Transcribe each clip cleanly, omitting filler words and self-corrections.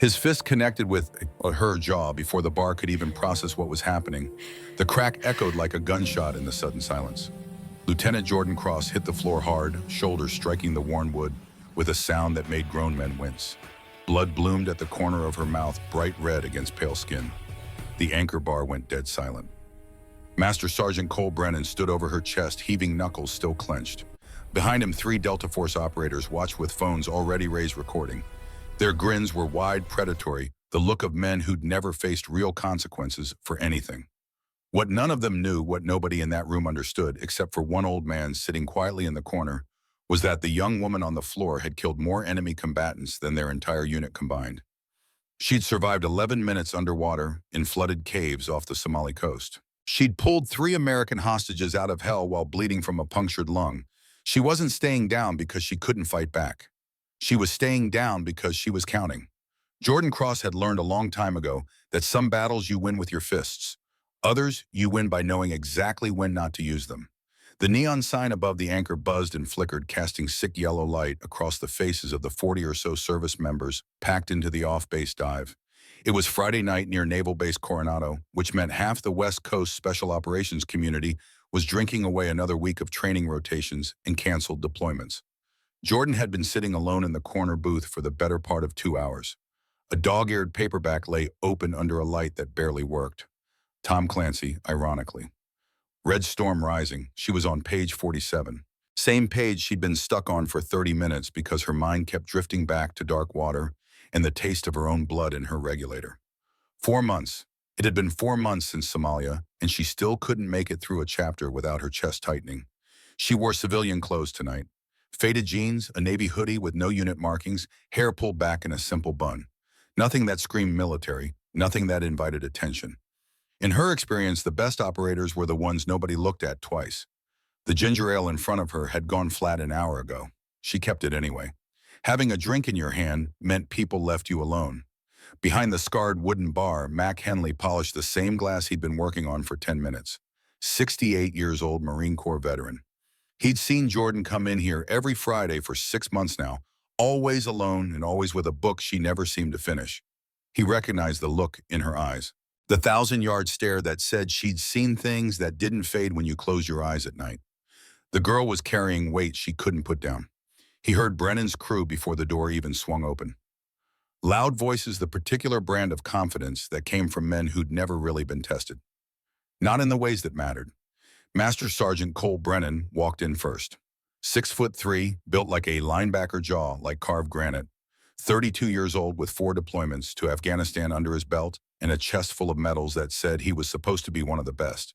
His fist connected with her jaw before the bar could even process what was happening. The crack echoed like a gunshot in the sudden silence. Lieutenant Jordan Cross hit the floor hard, shoulders striking the worn wood, with a sound that made grown men wince. Blood bloomed at the corner of her mouth, bright red against pale skin. The anchor bar went dead silent. Master Sergeant Cole Brennan stood over her chest, heaving knuckles still clenched. Behind him, 3 Delta Force operators watched with phones already raised recording. Their grins were wide, predatory, the look of men who'd never faced real consequences for anything. What none of them knew, what nobody in that room understood, except for one old man sitting quietly in the corner, was that the young woman on the floor had killed more enemy combatants than their entire unit combined. She'd survived 11 minutes underwater in flooded caves off the Somali coast. She'd pulled 3 American hostages out of hell while bleeding from a punctured lung. She wasn't staying down because she couldn't fight back. She was staying down because she was counting. Jordan Cross had learned a long time ago that some battles you win with your fists. Others you win by knowing exactly when not to use them. The neon sign above the anchor buzzed and flickered, casting sick yellow light across the faces of the 40 or so service members packed into the off-base dive. It was Friday night near Naval Base Coronado, which meant half the West Coast Special Operations community was drinking away another week of training rotations and canceled deployments. Jordan had been sitting alone in the corner booth for the better part of 2 hours. A dog-eared paperback lay open under a light that barely worked. Tom Clancy, ironically. Red Storm Rising. She was on page 47. Same page she'd been stuck on for 30 minutes because her mind kept drifting back to dark water and the taste of her own blood in her regulator. 4 months. It had been 4 months since Somalia, and she still couldn't make it through a chapter without her chest tightening. She wore civilian clothes tonight. Faded jeans, a navy hoodie with no unit markings, hair pulled back in a simple bun. Nothing that screamed military, nothing that invited attention. In her experience, the best operators were the ones nobody looked at twice. The ginger ale in front of her had gone flat an hour ago. She kept it anyway. Having a drink in your hand meant people left you alone. Behind the scarred wooden bar, Mac Henley polished the same glass he'd been working on for 10 minutes. 68 years old Marine Corps veteran. He'd seen Jordan come in here every Friday for 6 months now, always alone and always with a book she never seemed to finish. He recognized the look in her eyes. The 1,000-yard stare that said she'd seen things that didn't fade when you closed your eyes at night. The girl was carrying weight she couldn't put down. He heard Brennan's crew before the door even swung open. Loud voices, the particular brand of confidence that came from men who'd never really been tested. Not in the ways that mattered. Master Sergeant Cole Brennan walked in first. 6'3", built like a linebacker jaw like carved granite. 32 years old with 4 deployments to Afghanistan under his belt and a chest full of medals that said he was supposed to be one of the best.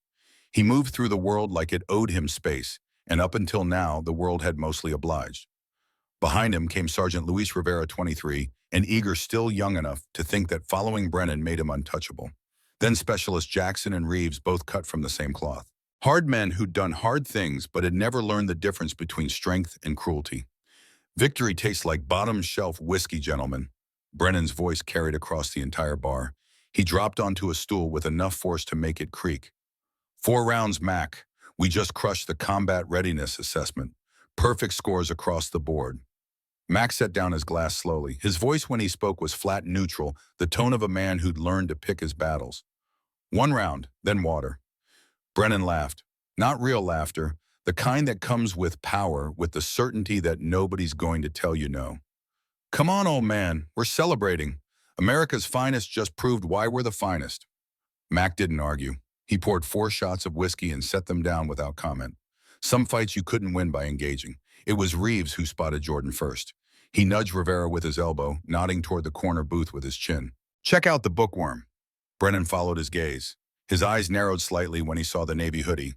He moved through the world like it owed him space, and up until now, the world had mostly obliged. Behind him came Sergeant Luis Rivera, 23, and eager, still young enough to think that following Brennan made him untouchable. Then Specialist Jackson and Reeves, both cut from the same cloth. Hard men who'd done hard things but had never learned the difference between strength and cruelty. Victory tastes like bottom-shelf whiskey, gentlemen. Brennan's voice carried across the entire bar. He dropped onto a stool with enough force to make it creak. 4 rounds, Mac. We just crushed the combat readiness assessment. Perfect scores across the board. Mac set down his glass slowly. His voice when he spoke was flat and neutral, the tone of a man who'd learned to pick his battles. 1 round, then water. Brennan laughed. Not real laughter, the kind that comes with power, with the certainty that nobody's going to tell you no. Come on, old man, we're celebrating. America's finest just proved why we're the finest. Mac didn't argue. He poured 4 shots of whiskey and set them down without comment. Some fights you couldn't win by engaging. It was Reeves who spotted Jordan first. He nudged Rivera with his elbow, nodding toward the corner booth with his chin. Check out the bookworm. Brennan followed his gaze. His eyes narrowed slightly when he saw the navy hoodie.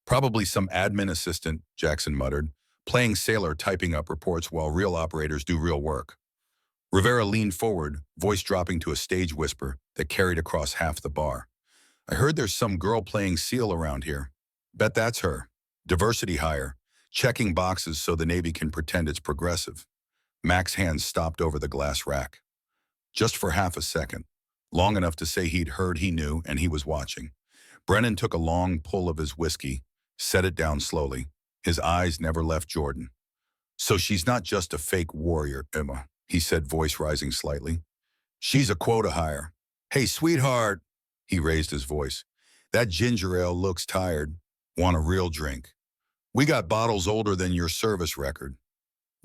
Probably some admin assistant, Jackson muttered, playing sailor typing up reports while real operators do real work. Rivera leaned forward, voice dropping to a stage whisper that carried across half the bar. I heard there's some girl playing SEAL around here. Bet that's her. Diversity hire. Checking boxes so the Navy can pretend it's progressive. Mac's hands stopped over the glass rack. Just for half a second. Long enough to say he'd heard, he knew, and he was watching. Brennan took a long pull of his whiskey, set it down slowly. His eyes never left Jordan. So she's not just a fake warrior, Emma, he said, voice rising slightly. She's a quota hire. Hey, sweetheart. He raised his voice. That ginger ale looks tired. Want a real drink? We got bottles older than your service record.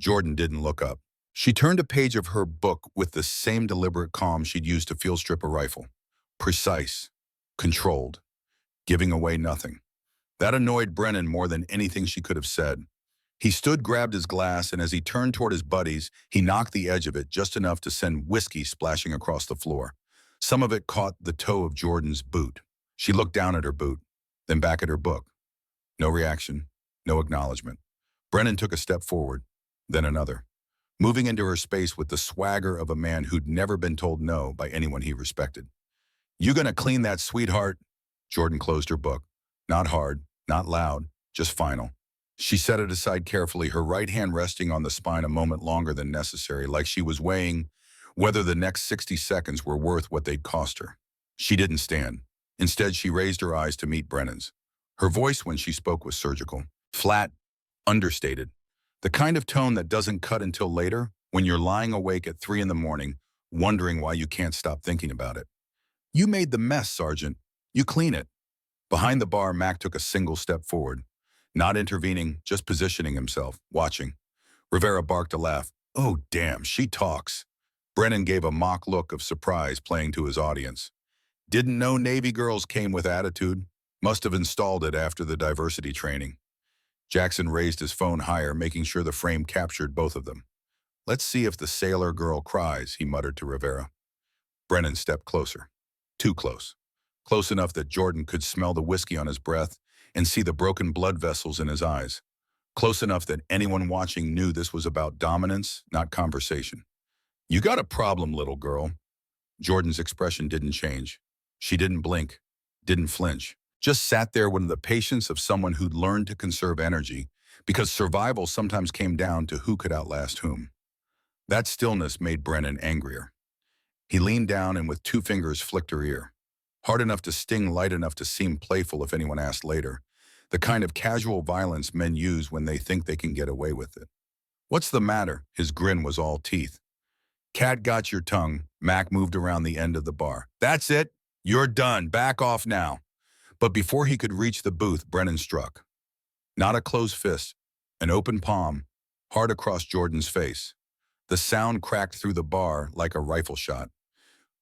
Jordan didn't look up. She turned a page of her book with the same deliberate calm she'd used to field strip a rifle. Precise. Controlled. Giving away nothing. That annoyed Brennan more than anything she could have said. He stood, grabbed his glass, and as he turned toward his buddies, he knocked the edge of it just enough to send whiskey splashing across the floor. Some of it caught the toe of Jordan's boot. She looked down at her boot, then back at her book. No reaction, no acknowledgement. Brennan took a step forward, then another, moving into her space with the swagger of a man who'd never been told no by anyone he respected. You gonna clean that, sweetheart? Jordan closed her book. Not hard, not loud, just final. She set it aside carefully, her right hand resting on the spine a moment longer than necessary, like she was weighing whether the next 60 seconds were worth what they'd cost her. She didn't stand. Instead, she raised her eyes to meet Brennan's. Her voice when she spoke was surgical, flat, understated. The kind of tone that doesn't cut until later, when you're lying awake at 3 in the morning, wondering why you can't stop thinking about it. You made the mess, Sergeant. You clean it. Behind the bar, Mac took a single step forward. Not intervening, just positioning himself, watching. Rivera barked a laugh. Oh, damn, she talks. Brennan gave a mock look of surprise playing to his audience. Didn't know Navy girls came with attitude. Must have installed it after the diversity training. Jackson raised his phone higher, making sure the frame captured both of them. Let's see if the sailor girl cries, he muttered to Rivera. Brennan stepped closer. Too close. Close enough that Jordan could smell the whiskey on his breath and see the broken blood vessels in his eyes. Close enough that anyone watching knew this was about dominance, not conversation. You got a problem, little girl. Jordan's expression didn't change. She didn't blink, didn't flinch. Just sat there with the patience of someone who'd learned to conserve energy, because survival sometimes came down to who could outlast whom. That stillness made Brennan angrier. He leaned down and with 2 fingers flicked her ear. Hard enough to sting, light enough to seem playful if anyone asked later. The kind of casual violence men use when they think they can get away with it. What's the matter? His grin was all teeth. Cat got your tongue. Mac moved around the end of the bar. That's it. You're done. Back off now. But before he could reach the booth, Brennan struck. Not a closed fist, an open palm, hard across Jordan's face. The sound cracked through the bar like a rifle shot.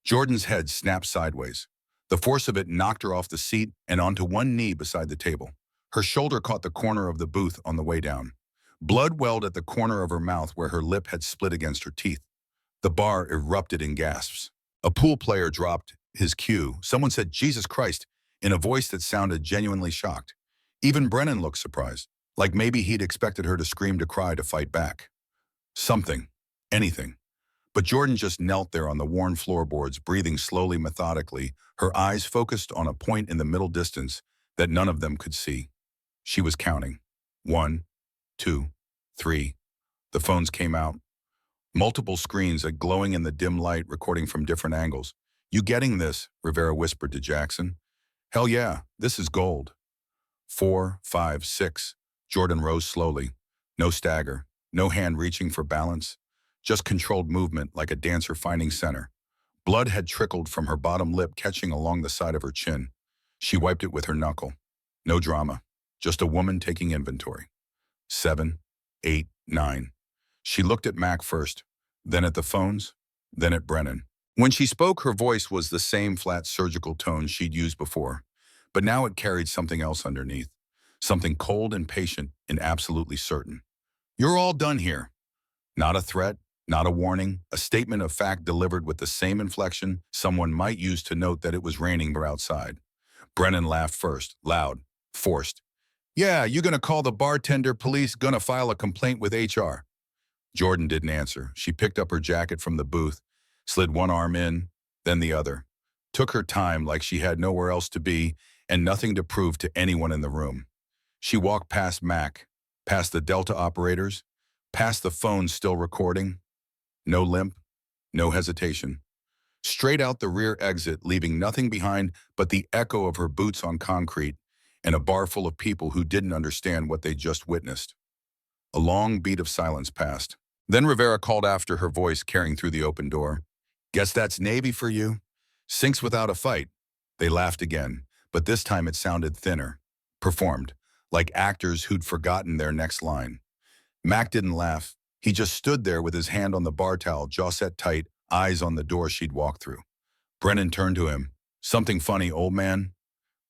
Jordan's head snapped sideways. The force of it knocked her off the seat and onto one knee beside the table. Her shoulder caught the corner of the booth on the way down. Blood welled at the corner of her mouth where her lip had split against her teeth. The bar erupted in gasps. A pool player dropped his cue. Someone said, Jesus Christ, in a voice that sounded genuinely shocked. Even Brennan looked surprised, like maybe he'd expected her to scream, to cry, to fight back. Something. Anything. But Jordan just knelt there on the worn floorboards, breathing slowly, methodically, her eyes focused on a point in the middle distance that none of them could see. She was counting. 1, 2, 3. The phones came out. Multiple screens, glowing in the dim light, recording from different angles. You getting this? Rivera whispered to Jackson. Hell yeah, this is gold. 4, 5, 6. Jordan rose slowly. No stagger, no hand reaching for balance. Just controlled movement like a dancer finding center. Blood had trickled from her bottom lip, catching along the side of her chin. She wiped it with her knuckle. No drama, just a woman taking inventory. 7, 8, 9. She looked at Mac first, then at the phones, then at Brennan. When she spoke, her voice was the same flat surgical tone she'd used before, but now it carried something else underneath, something cold and patient and absolutely certain. You're all done here. Not a threat, not a warning, a statement of fact delivered with the same inflection someone might use to note that it was raining outside. Brennan laughed first, loud, forced. Yeah, you gonna call the bartender, police, gonna file a complaint with HR? Jordan didn't answer. She picked up her jacket from the booth, slid one arm in, then the other. Took her time like she had nowhere else to be and nothing to prove to anyone in the room. She walked past Mac, past the Delta operators, past the phone still recording. No limp, no hesitation. Straight out the rear exit, leaving nothing behind but the echo of her boots on concrete and a bar full of people who didn't understand what they just witnessed. A long beat of silence passed. Then Rivera called after, her voice carrying through the open door. Guess that's Navy for you. Sinks without a fight. They laughed again, but this time it sounded thinner. Performed, like actors who'd forgotten their next line. Mac didn't laugh. He just stood there with his hand on the bar towel, jaw set tight, eyes on the door she'd walked through. Brennan turned to him. Something funny, old man?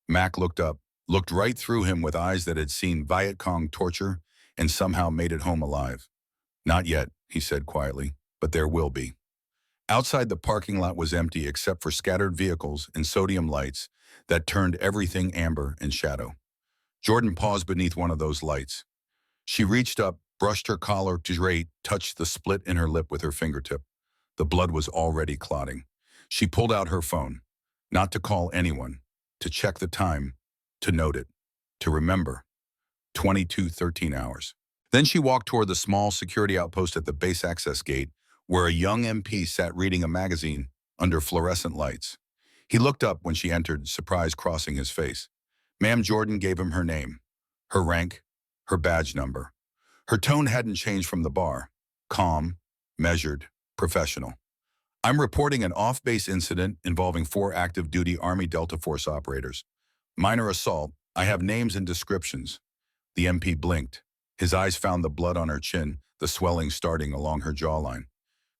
Mac looked up, looked right through him with eyes that had seen Viet Cong torture and somehow made it home alive. Not yet, he said quietly, but there will be. Outside the parking lot was empty except for scattered vehicles and sodium lights that turned everything amber and shadow. Jordan paused beneath one of those lights. She reached up, brushed her collar straight, touched the split in her lip with her fingertip. The blood was already clotting. She pulled out her phone, not to call anyone, to check the time, to note it, to remember. 22:13 hours. Then she walked toward the small security outpost at the base access gate, where a young MP sat reading a magazine under fluorescent lights. He looked up when she entered, surprise crossing his face. Ma'am Jordan gave him her name, her rank, her badge number. Her tone hadn't changed from the bar. Calm, measured, professional. I'm reporting an off-base incident involving 4 active-duty Army Delta Force operators. Minor assault. I have names and descriptions. The MP blinked. His eyes found the blood on her chin, the swelling starting along her jawline.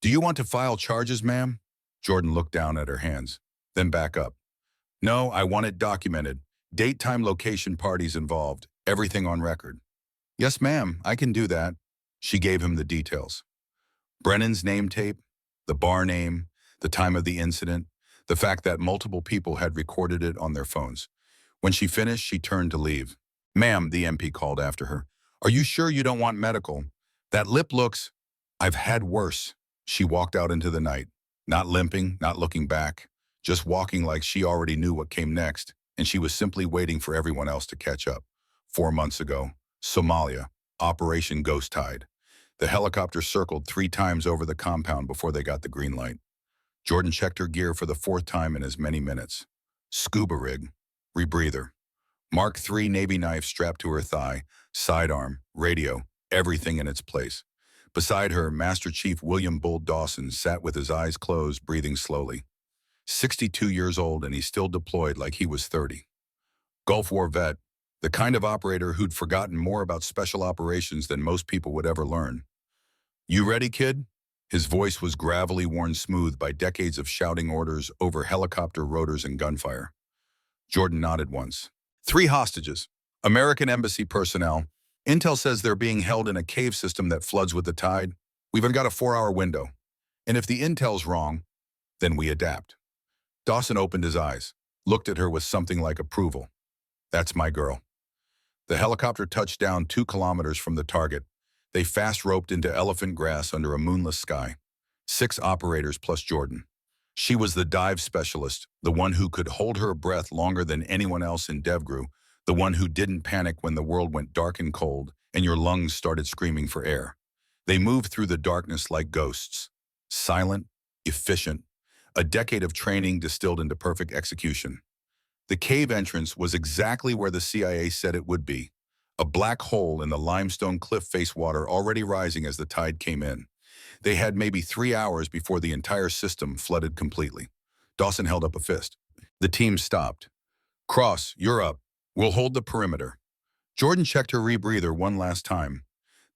Do you want to file charges, ma'am? Jordan looked down at her hands, then back up. No, I want it documented. Date, time, location, parties involved. Everything on record. Yes, ma'am, I can do that. She gave him the details. Brennan's name tape, the bar name, the time of the incident, the fact that multiple people had recorded it on their phones. When she finished, she turned to leave. Ma'am, the MP called after her. Are you sure you don't want medical? That lip looks... I've had worse. She walked out into the night, not limping, not looking back, just walking like she already knew what came next, and she was simply waiting for everyone else to catch up. 4 months ago, Somalia, Operation Ghost Tide. The helicopter circled 3 times over the compound before they got the green light. Jordan checked her gear for the 4th time in as many minutes. Scuba rig, rebreather. Mark III Navy knife strapped to her thigh, sidearm, radio, everything in its place. Beside her, Master Chief William Bull Dawson sat with his eyes closed, breathing slowly. 62 years old, and he still deployed like he was 30. Gulf War vet, the kind of operator who'd forgotten more about special operations than most people would ever learn. You ready, kid? His voice was gravelly, worn smooth by decades of shouting orders over helicopter rotors and gunfire. Jordan nodded once. 3 hostages, American embassy personnel. Intel says they're being held in a cave system that floods with the tide. We've got a 4-hour window. And if the intel's wrong, then we adapt. Dawson opened his eyes, looked at her with something like approval. That's my girl. The helicopter touched down 2 kilometers from the target. They fast-roped into elephant grass under a moonless sky. 6 operators plus Jordan. She was the dive specialist, the one who could hold her breath longer than anyone else in DevGru, the one who didn't panic when the world went dark and cold and your lungs started screaming for air. They moved through the darkness like ghosts. Silent, efficient, a decade of training distilled into perfect execution. The cave entrance was exactly where the CIA said it would be, a black hole in the limestone cliff face, water already rising as the tide came in. They had maybe 3 hours before the entire system flooded completely. Dawson held up a fist. The team stopped. Cross, you're up. We'll hold the perimeter. Jordan checked her rebreather one last time.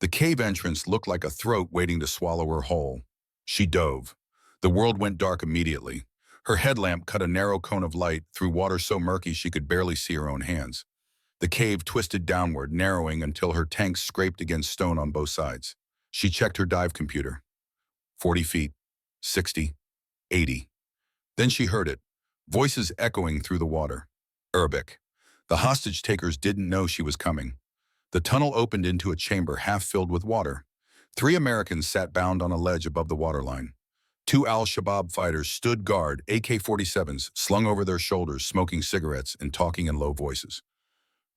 The cave entrance looked like a throat waiting to swallow her whole. She dove. The world went dark immediately. Her headlamp cut a narrow cone of light through water so murky she could barely see her own hands. The cave twisted downward, narrowing until her tanks scraped against stone on both sides. She checked her dive computer. 40 feet, 60, 80. Then she heard it, voices echoing through the water. Arabic. The hostage takers didn't know she was coming. The tunnel opened into a chamber half filled with water. 3 Americans sat bound on a ledge above the waterline. 2 Al-Shabaab fighters stood guard, AK-47s slung over their shoulders, smoking cigarettes and talking in low voices.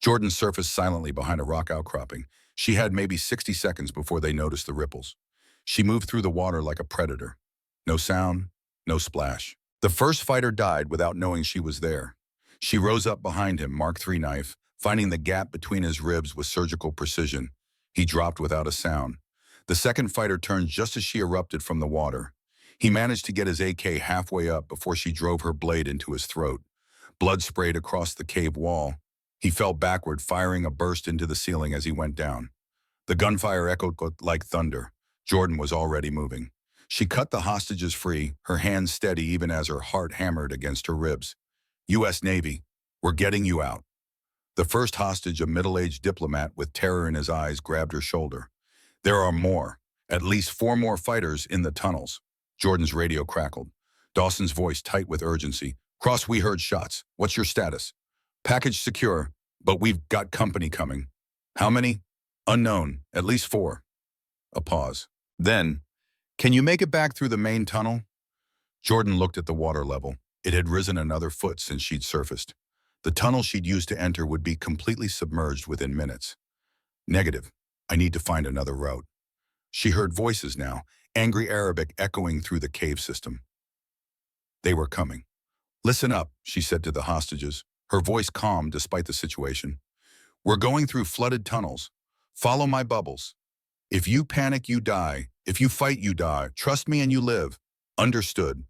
Jordan surfaced silently behind a rock outcropping. She had maybe 60 seconds before they noticed the ripples. She moved through the water like a predator. No sound, no splash. The first fighter died without knowing she was there. She rose up behind him, Mark III knife, finding the gap between his ribs with surgical precision. He dropped without a sound. The second fighter turned just as she erupted from the water. He managed to get his AK halfway up before she drove her blade into his throat. Blood sprayed across the cave wall. He fell backward, firing a burst into the ceiling as he went down. The gunfire echoed like thunder. Jordan was already moving. She cut the hostages free, her hands steady even as her heart hammered against her ribs. U.S. Navy, we're getting you out. The first hostage, a middle-aged diplomat with terror in his eyes, grabbed her shoulder. There are more. At least 4 more fighters in the tunnels. Jordan's radio crackled. Dawson's voice tight with urgency. Cross, we heard shots. What's your status? Package secure, but we've got company coming. How many? Unknown. At least 4. A pause. Then, can you make it back through the main tunnel? Jordan looked at the water level. It had risen another foot since she'd surfaced. The tunnel she'd used to enter would be completely submerged within minutes. Negative. I need to find another route. She heard voices now, angry Arabic echoing through the cave system. They were coming. Listen up, she said to the hostages, her voice calm despite the situation. We're going through flooded tunnels. Follow my bubbles. If you panic, you die. If you fight, you die. Trust me and you live. Understood.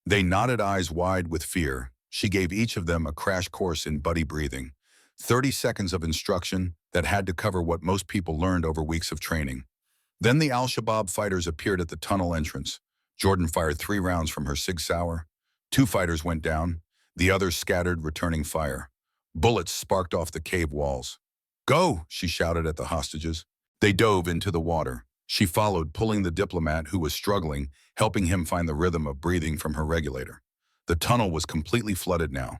They nodded, eyes wide with fear. She gave each of them a crash course in buddy breathing. 30 seconds of instruction that had to cover what most people learned over weeks of training. Then the Al-Shabaab fighters appeared at the tunnel entrance. Jordan fired 3 rounds from her Sig Sauer. 2 fighters went down. The others scattered, returning fire. Bullets sparked off the cave walls. Go, she shouted at the hostages. They dove into the water. She followed, pulling the diplomat who was struggling, helping him find the rhythm of breathing from her regulator. The tunnel was completely flooded now.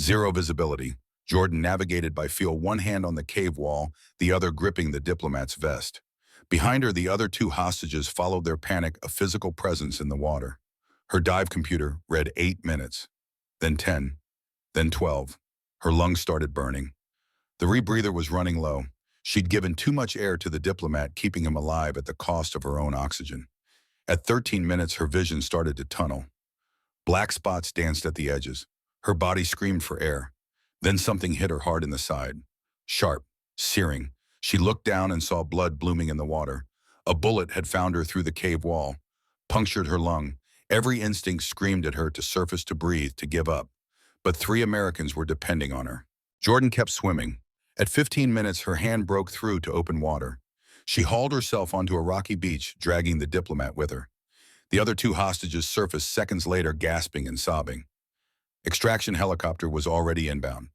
0 visibility. Jordan navigated by feel, one hand on the cave wall, the other gripping the diplomat's vest. Behind her, the other 2 hostages followed their panic, a physical presence in the water. Her dive computer read 8 minutes, then 10, then 12. Her lungs started burning. The rebreather was running low. She'd given too much air to the diplomat, keeping him alive at the cost of her own oxygen. At 13 minutes, her vision started to tunnel. Black spots danced at the edges. Her body screamed for air. Then something hit her hard in the side. Sharp, searing. She looked down and saw blood blooming in the water. A bullet had found her through the cave wall, punctured her lung. Every instinct screamed at her to surface, to breathe, to give up. But 3 Americans were depending on her. Jordan kept swimming. At 15 minutes, her hand broke through to open water. She hauled herself onto a rocky beach, dragging the diplomat with her. The other 2 hostages surfaced seconds later, gasping and sobbing. Extraction helicopter was already inbound.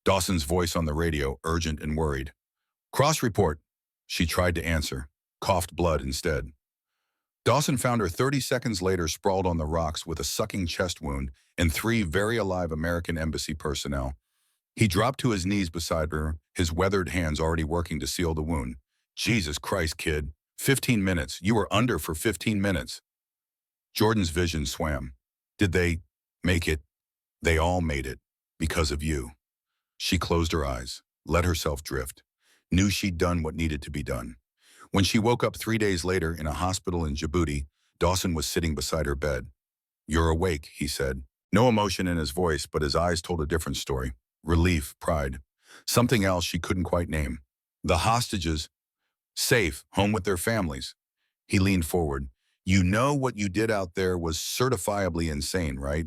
Dawson's voice on the radio, urgent and worried. Cross report. She tried to answer, coughed blood instead. Dawson found her 30 seconds later, sprawled on the rocks with a sucking chest wound and 3 very alive American embassy personnel. He dropped to his knees beside her, his weathered hands already working to seal the wound. Jesus Christ, kid. 15 minutes. You were under for 15 minutes. Jordan's vision swam. Did they make it? They all made it. Because of you. She closed her eyes, let herself drift, knew she'd done what needed to be done. When she woke up 3 days later in a hospital in Djibouti, Dawson was sitting beside her bed. You're awake, he said. No emotion in his voice, but his eyes told a different story. Relief, pride. Something else she couldn't quite name. The hostages, safe, home with their families. He leaned forward. You know what you did out there was certifiably insane, right?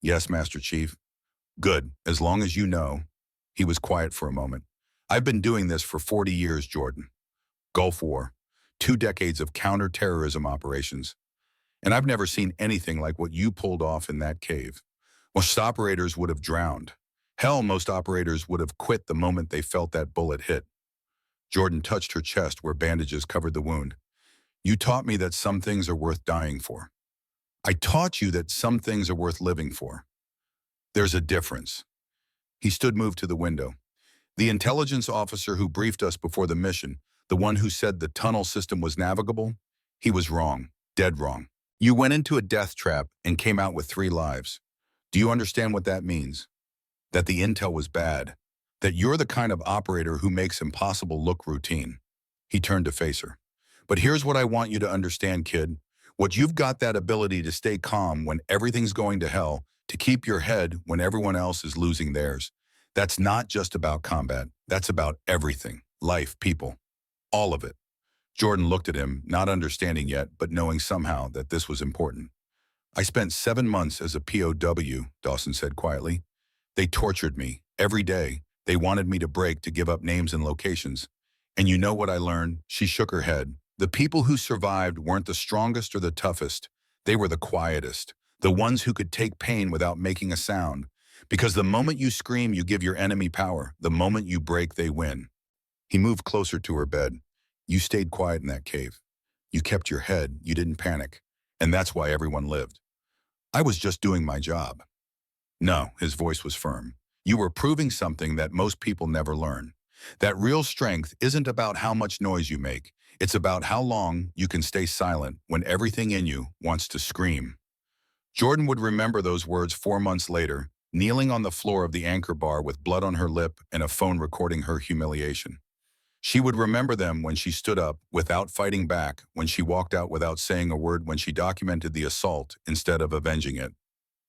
Yes, Master Chief. Good, as long as you know. He was quiet for a moment. I've been doing this for 40 years, Jordan. Gulf War, 2 decades of counter-terrorism operations. And I've never seen anything like what you pulled off in that cave. Most operators would have drowned. Hell, most operators would have quit the moment they felt that bullet hit. Jordan touched her chest where bandages covered the wound. You taught me that some things are worth dying for. I taught you that some things are worth living for. There's a difference. He stood, moved to the window. The intelligence officer who briefed us before the mission, the one who said the tunnel system was navigable, he was wrong, dead wrong. You went into a death trap and came out with 3 lives. Do you understand what that means? That the intel was bad. That you're the kind of operator who makes impossible look routine. He turned to face her. But here's what I want you to understand, kid. What you've got, that ability to stay calm when everything's going to hell, to keep your head when everyone else is losing theirs. That's not just about combat. That's about everything. Life, people. All of it. Jordan looked at him, not understanding yet, but knowing somehow that this was important. I spent 7 months as a POW, Dawson said quietly. They tortured me every day. They wanted me to break, to give up names and locations. And you know what I learned? She shook her head. The people who survived weren't the strongest or the toughest. They were the quietest, the ones who could take pain without making a sound. Because the moment you scream, you give your enemy power. The moment you break, they win. He moved closer to her bed. You stayed quiet in that cave. You kept your head. You didn't panic. And that's why everyone lived. I was just doing my job. No, his voice was firm. You were proving something that most people never learn. That real strength isn't about how much noise you make. It's about how long you can stay silent when everything in you wants to scream. Jordan would remember those words 4 months later, kneeling on the floor of the anchor bar with blood on her lip and a phone recording her humiliation. She would remember them when she stood up without fighting back, when she walked out without saying a word, when she documented the assault instead of avenging it.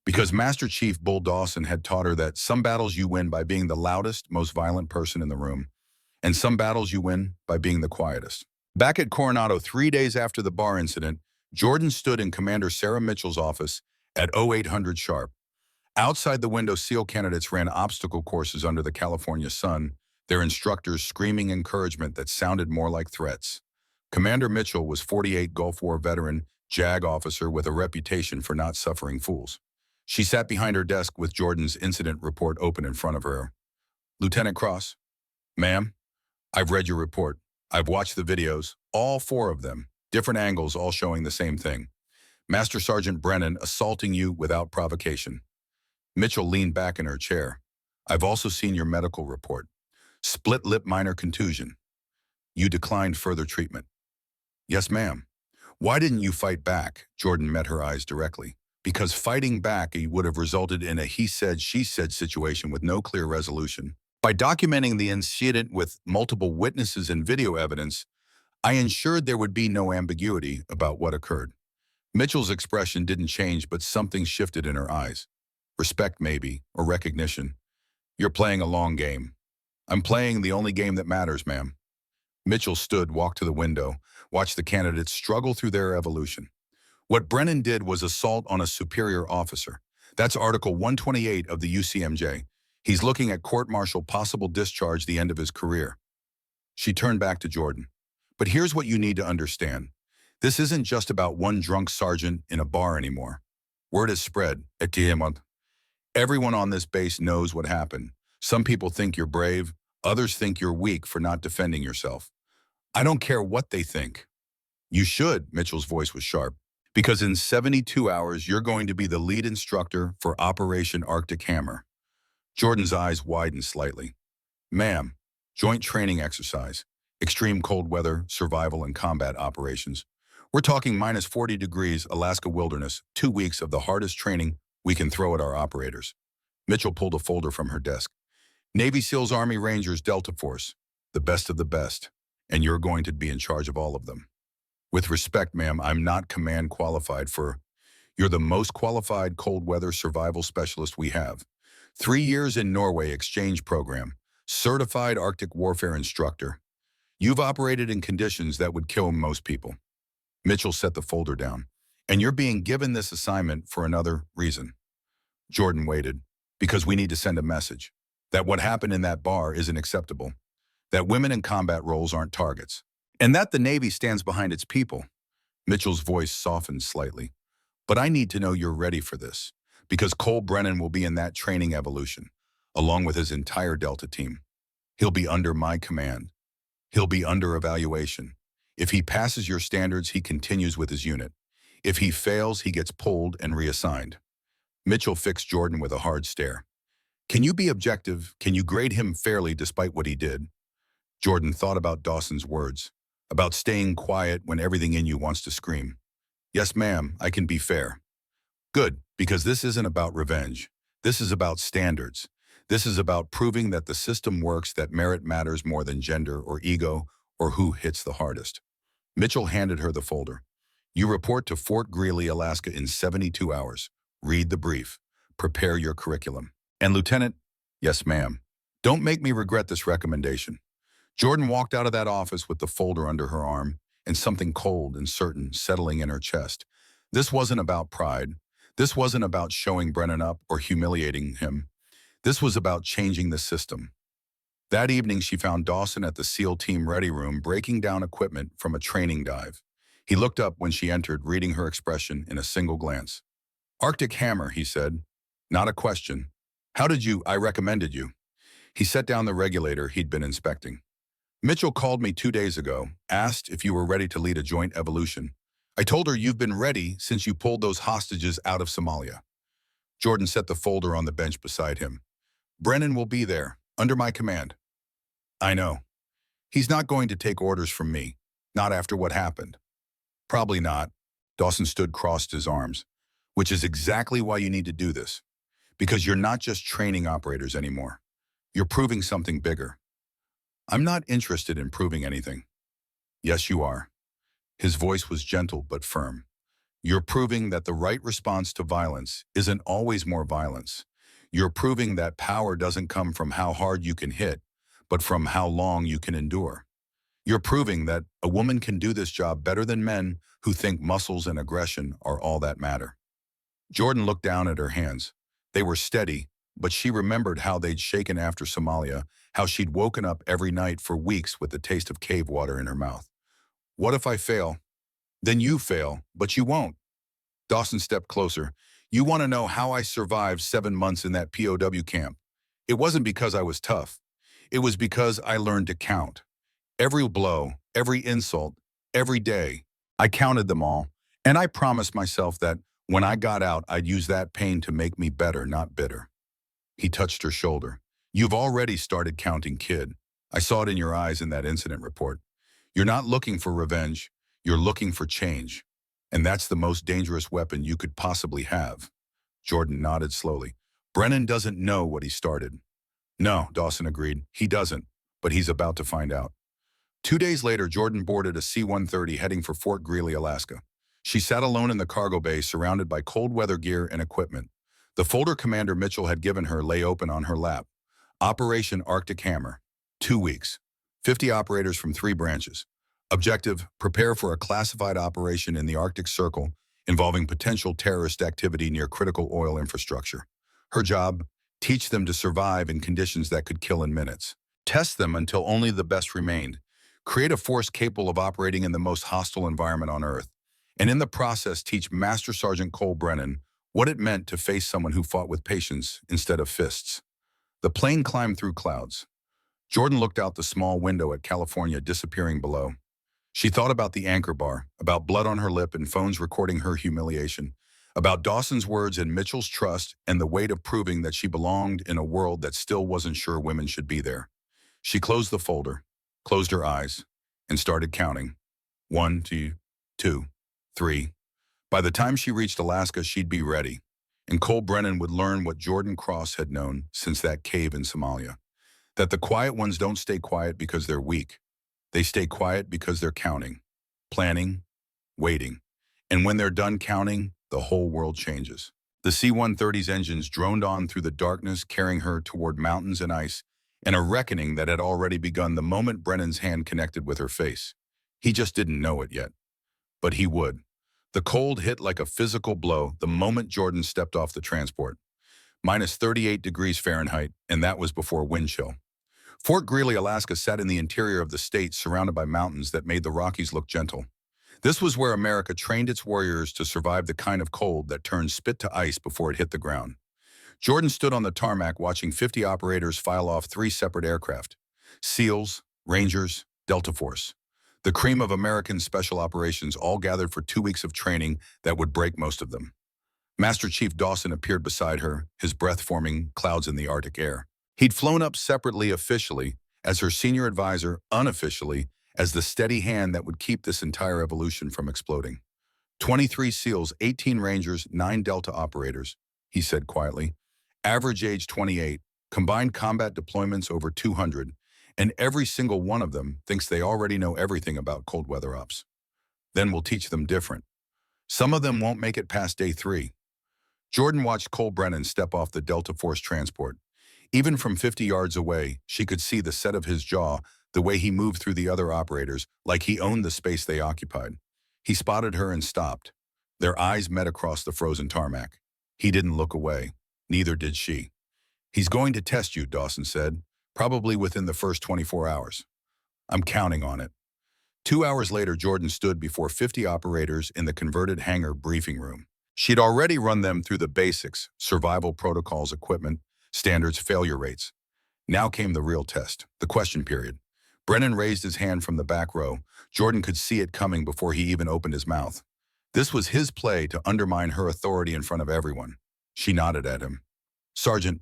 Because Master Chief Bull Dawson had taught her that some battles you win by being the loudest, most violent person in the room, and some battles you win by being the quietest. Back at Coronado 3 days after the bar incident, Jordan stood in Commander Sarah Mitchell's office at 0800 sharp. Outside the window, SEAL candidates ran obstacle courses under the California sun, their instructors screaming encouragement that sounded more like threats. Commander Mitchell was 48 Gulf War veteran, JAG officer with a reputation for not suffering fools. She sat behind her desk with Jordan's incident report open in front of her. Lieutenant Cross, ma'am, I've read your report. I've watched the videos, all 4 of them, different angles, all showing the same thing. Master Sergeant Brennan assaulting you without provocation. Mitchell leaned back in her chair. I've also seen your medical report. Split lip, minor contusion. You declined further treatment. Yes, ma'am. Why didn't you fight back? Jordan met her eyes directly. Because fighting back would have resulted in a he said, she said situation with no clear resolution. By documenting the incident with multiple witnesses and video evidence, I ensured there would be no ambiguity about what occurred. Mitchell's expression didn't change, but something shifted in her eyes. Respect, maybe, or recognition. You're playing a long game. I'm playing the only game that matters, ma'am. Mitchell stood, walked to the window, watched the candidates struggle through their evolution. What Brennan did was assault on a superior officer. That's Article 128 of the UCMJ. He's looking at court-martial, possible discharge, the end of his career. She turned back to Jordan. But here's what you need to understand. This isn't just about one drunk sergeant in a bar anymore. Word has spread. Everyone on this base knows what happened. Some people think you're brave. Others think you're weak for not defending yourself. I don't care what they think. You should, Mitchell's voice was sharp. Because in 72 hours, you're going to be the lead instructor for Operation Arctic Hammer. Jordan's eyes widened slightly. Ma'am, joint training exercise, extreme cold weather, survival and combat operations. We're talking minus 40 degrees, Alaska wilderness, 2 weeks of the hardest training we can throw at our operators. Mitchell pulled a folder from her desk. Navy SEALs, Army Rangers, Delta Force, the best of the best, and you're going to be in charge of all of them. With respect, ma'am, I'm not command qualified for. You're the most qualified cold weather survival specialist we have. 3 years in Norway exchange program, certified Arctic warfare instructor. You've operated in conditions that would kill most people. Mitchell set the folder down. And you're being given this assignment for another reason. Jordan waited. Because we need to send a message. That what happened in that bar isn't acceptable. That women in combat roles aren't targets. And that the Navy stands behind its people. Mitchell's voice softened slightly. But I need to know you're ready for this. Because Cole Brennan will be in that training evolution, along with his entire Delta team. He'll be under my command. He'll be under evaluation. If he passes your standards, he continues with his unit. If he fails, he gets pulled and reassigned. Mitchell fixed Jordan with a hard stare. Can you be objective? Can you grade him fairly despite what he did? Jordan thought about Dawson's words, about staying quiet when everything in you wants to scream. Yes, ma'am, I can be fair. Good, because this isn't about revenge. This is about standards. This is about proving that the system works, that merit matters more than gender or ego or who hits the hardest. Mitchell handed her the folder. You report to Fort Greely, Alaska in 72 hours. Read the brief. Prepare your curriculum. And Lieutenant, yes, ma'am. Don't make me regret this recommendation. Jordan walked out of that office with the folder under her arm and something cold and certain settling in her chest. This wasn't about pride. This wasn't about showing Brennan up or humiliating him. This was about changing the system. That evening, she found Dawson at the SEAL Team Ready Room breaking down equipment from a training dive. He looked up when she entered, reading her expression in a single glance. "Arctic Hammer," he said. "Not a question. How did you? I recommended you." He set down the regulator he'd been inspecting. "Mitchell called me 2 days ago, asked if you were ready to lead a joint evolution. I told her you've been ready since you pulled those hostages out of Somalia." Jordan set the folder on the bench beside him. "Brennan will be there, under my command." "I know. He's not going to take orders from me, not after what happened." "Probably not." Dawson stood crossed his arms. "Which is exactly why you need to do this. Because you're not just training operators anymore. You're proving something bigger." "I'm not interested in proving anything." "Yes, you are." His voice was gentle but firm. "You're proving that the right response to violence isn't always more violence. You're proving that power doesn't come from how hard you can hit, but from how long you can endure. You're proving that a woman can do this job better than men who think muscles and aggression are all that matter." Jordan looked down at her hands. They were steady, but she remembered how they'd shaken after Somalia, how she'd woken up every night for weeks with the taste of cave water in her mouth. "What if I fail?" "Then you fail, but you won't." Dawson stepped closer. "You want to know how I survived 7 months in that POW camp? It wasn't because I was tough. It was because I learned to count. Every blow, every insult, every day. I counted them all, and I promised myself that when I got out, I'd use that pain to make me better, not bitter." He touched her shoulder. "You've already started counting, kid. I saw it in your eyes in that incident report. You're not looking for revenge. You're looking for change. And that's the most dangerous weapon you could possibly have." Jordan nodded slowly. "Brennan doesn't know what he started." "No," Dawson agreed. "He doesn't, but he's about to find out." 2 days later, Jordan boarded a C-130 heading for Fort Greely, Alaska. She sat alone in the cargo bay, surrounded by cold weather gear and equipment. The folder Commander Mitchell had given her lay open on her lap. Operation Arctic Hammer. 2 weeks. 50 operators from 3 branches. Objective: prepare for a classified operation in the Arctic Circle involving potential terrorist activity near critical oil infrastructure. Her job: teach them to survive in conditions that could kill in minutes. Test them until only the best remained. Create a force capable of operating in the most hostile environment on Earth. And in the process, teach Master Sergeant Cole Brennan what it meant to face someone who fought with patience instead of fists. The plane climbed through clouds. Jordan looked out the small window at California disappearing below. She thought about the anchor bar, about blood on her lip and phones recording her humiliation, about Dawson's words and Mitchell's trust and the weight of proving that she belonged in a world that still wasn't sure women should be there. She closed the folder, closed her eyes, and started counting. 1, 2, 2, 3. By the time she reached Alaska, she'd be ready, and Cole Brennan would learn what Jordan Cross had known since that cave in Somalia, that the quiet ones don't stay quiet because they're weak. They stay quiet because they're counting, planning, waiting. And when they're done counting, the whole world changes. The C-130's engines droned on through the darkness, carrying her toward mountains and ice, and a reckoning that had already begun the moment Brennan's hand connected with her face. He just didn't know it yet. But he would. The cold hit like a physical blow the moment Jordan stepped off the transport. Minus 38 degrees Fahrenheit, and that was before wind chill. Fort Greely, Alaska sat in the interior of the state, surrounded by mountains that made the Rockies look gentle. This was where America trained its warriors to survive the kind of cold that turned spit to ice before it hit the ground. Jordan stood on the tarmac watching 50 operators file off 3 separate aircraft: SEALs, Rangers, Delta Force. The cream of American special operations, all gathered for 2 weeks of training that would break most of them. Master Chief Dawson appeared beside her, his breath forming clouds in the Arctic air. He'd flown up separately officially, as her senior advisor unofficially, as the steady hand that would keep this entire evolution from exploding. 23 SEALs, 18 Rangers, 9 Delta operators, he said quietly. Average age 28, combined combat deployments over 200, and every single one of them thinks they already know everything about cold weather ops. Then we'll teach them different. Some of them won't make it past day 3. Jordan watched Cole Brennan step off the Delta Force transport. Even from 50 yards away, she could see the set of his jaw, the way he moved through the other operators, like he owned the space they occupied. He spotted her and stopped. Their eyes met across the frozen tarmac. He didn't look away. Neither did she. "He's going to test you," Dawson said, "probably within the first 24 hours. I'm counting on it." 2 hours later, Jordan stood before 50 operators in the converted hangar briefing room. She'd already run them through the basics, survival protocols, equipment, standards, failure rates. Now came the real test, the question period. Brennan raised his hand from the back row. Jordan could see it coming before he even opened his mouth. This was his play to undermine her authority in front of everyone. She nodded at him. "Sergeant,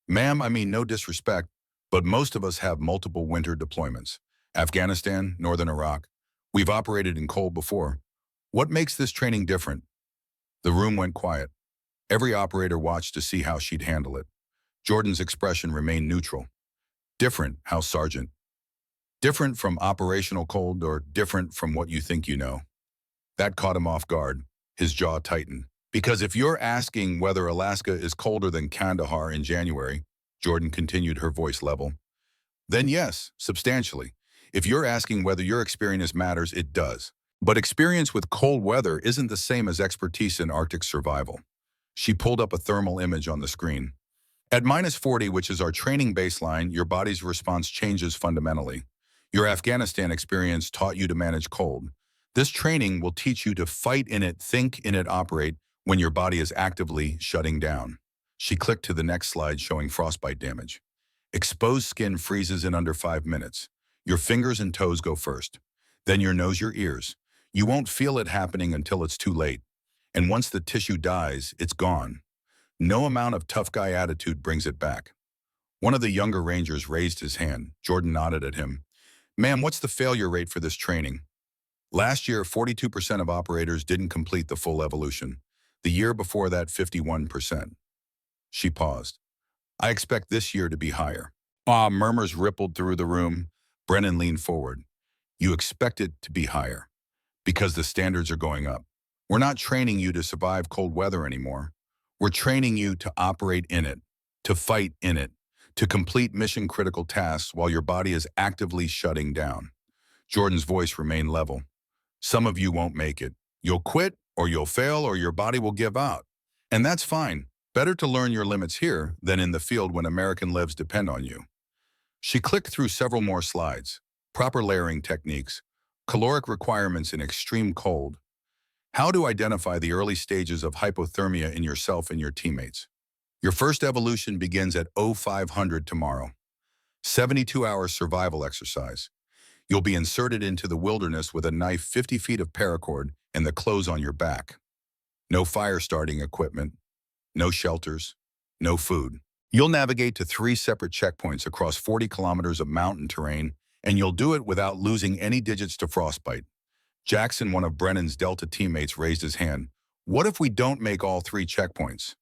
ma'am, I mean no disrespect, but most of us have multiple winter deployments. Afghanistan, Northern Iraq. We've operated in cold before. What makes this training different?" The room went quiet. Every operator watched to see how she'd handle it. Jordan's expression remained neutral. "Different, how, Sergeant? Different from operational cold or different from what you think you know?" That caught him off guard. His jaw tightened. "Because if you're asking whether Alaska is colder than Kandahar in January," Jordan continued, her voice level, "then yes, substantially. If you're asking whether your experience matters, it does. But experience with cold weather isn't the same as expertise in Arctic survival." She pulled up a thermal image on the screen. "At -40, which is our training baseline, your body's response changes fundamentally. Your Afghanistan experience taught you to manage cold. This training will teach you to fight in it, think in it, operate when your body is actively shutting down." She clicked to the next slide showing frostbite damage. "Exposed skin freezes in under 5 minutes. Your fingers and toes go first. Then your nose, your ears. You won't feel it happening until it's too late. And once the tissue dies, it's gone. No amount of tough guy attitude brings it back." One of the younger Rangers raised his hand. Jordan nodded at him. "Ma'am, what's the failure rate for this training?" Last year, 42% of operators didn't complete the full evolution. The year before that, 51%. She paused. "I expect this year to be higher." Murmurs rippled through the room. Brennan leaned forward. "You expect it to be higher because the standards are going up. We're not training you to survive cold weather anymore. We're training you to operate in it, to fight in it, to complete mission-critical tasks while your body is actively shutting down." Jordan's voice remained level. "Some of you won't make it. You'll quit, or you'll fail, or your body will give out. And that's fine. Better to learn your limits here than in the field when American lives depend on you." She clicked through several more slides. Proper layering techniques, caloric requirements in extreme cold, how to identify the early stages of hypothermia in yourself and your teammates. Your first evolution begins at 0500 tomorrow. 72-hour survival exercise. You'll be inserted into the wilderness with a knife 50 feet of paracord and the clothes on your back. No fire starting equipment, no shelters, no food. You'll navigate to 3 separate checkpoints across 40 kilometers of mountain terrain, and you'll do it without losing any digits to frostbite. Jackson, one of Brennan's Delta teammates, raised his hand. "What if we don't make all 3 checkpoints?"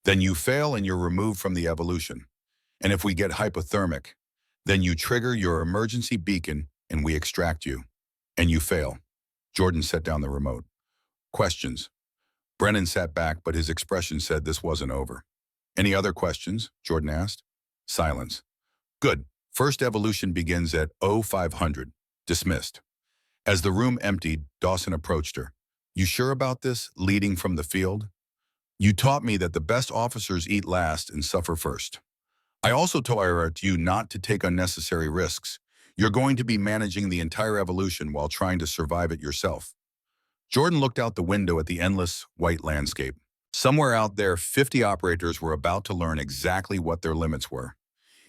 "Then you fail and you're removed from the evolution. And if we get hypothermic, then you trigger your emergency beacon and we extract you. And you fail." Jordan set down the remote. "Questions?" Brennan sat back, but his expression said this wasn't over. "Any other questions?" Jordan asked. Silence. "Good. First evolution begins at 0500. Dismissed." As the room emptied, Dawson approached her. "You sure about this, leading from the field? You taught me that the best officers eat last and suffer first. I also told you not to take unnecessary risks. You're going to be managing the entire evolution while trying to survive it yourself." Jordan looked out the window at the endless, white landscape. Somewhere out there, 50 operators were about to learn exactly what their limits were.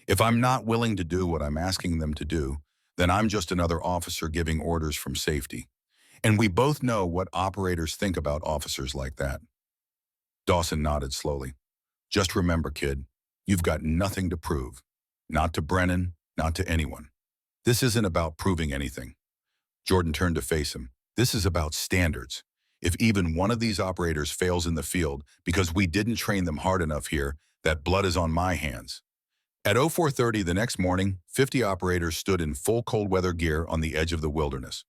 If I'm not willing to do what I'm asking them to do, then I'm just another officer giving orders from safety. And we both know what operators think about officers like that. Dawson nodded slowly. "Just remember, kid, you've got nothing to prove. Not to Brennan, not to anyone. This isn't about proving anything." Jordan turned to face him. "This is about standards. If even one of these operators fails in the field because we didn't train them hard enough here, that blood is on my hands." At 0430 the next morning, 50 operators stood in full cold weather gear on the edge of the wilderness.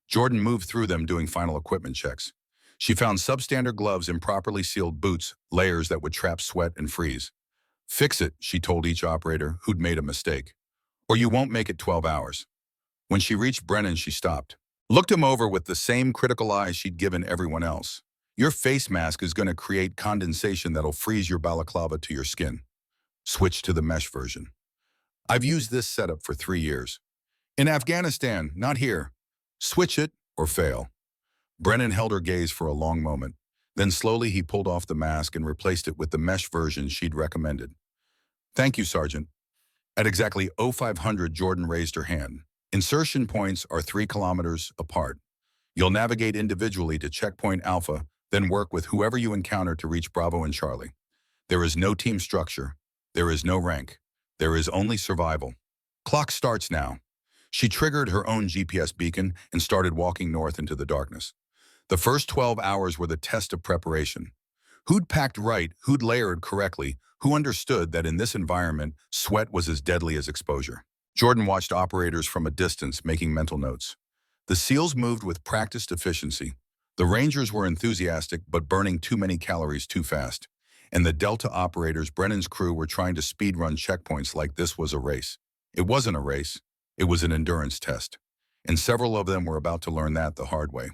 Jordan moved through them doing final equipment checks. She found substandard gloves, improperly sealed boots, layers that would trap sweat and freeze. "Fix it," she told each operator who'd made a mistake, "or you won't make it 12 hours. When she reached Brennan, she stopped. Looked him over with the same critical eyes she'd given everyone else. Your face mask is going to create condensation that'll freeze your balaclava to your skin. Switch to the mesh version. I've used this setup for 3 years. In Afghanistan, not here. Switch it or fail. Brennan held her gaze for a long moment. Then slowly he pulled off the mask and replaced it with the mesh version she'd recommended. Thank you, Sergeant. At exactly 0500, Jordan raised her hand. Insertion points are 3 kilometers apart. You'll navigate individually to checkpoint Alpha, then work with whoever you encounter to reach Bravo and Charlie. There is no team structure. There is no rank. There is only survival. Clock starts now. She triggered her own GPS beacon and started walking north into the darkness. The first 12 hours were the test of preparation. Who'd packed right, who'd layered correctly, who understood that in this environment, sweat was as deadly as exposure. Jordan watched operators from a distance, making mental notes. The SEALs moved with practiced efficiency. The Rangers were enthusiastic, but burning too many calories too fast. And the Delta operators, Brennan's crew, were trying to speedrun checkpoints like this was a race. It wasn't a race. It was an endurance test. And several of them were about to learn that the hard way.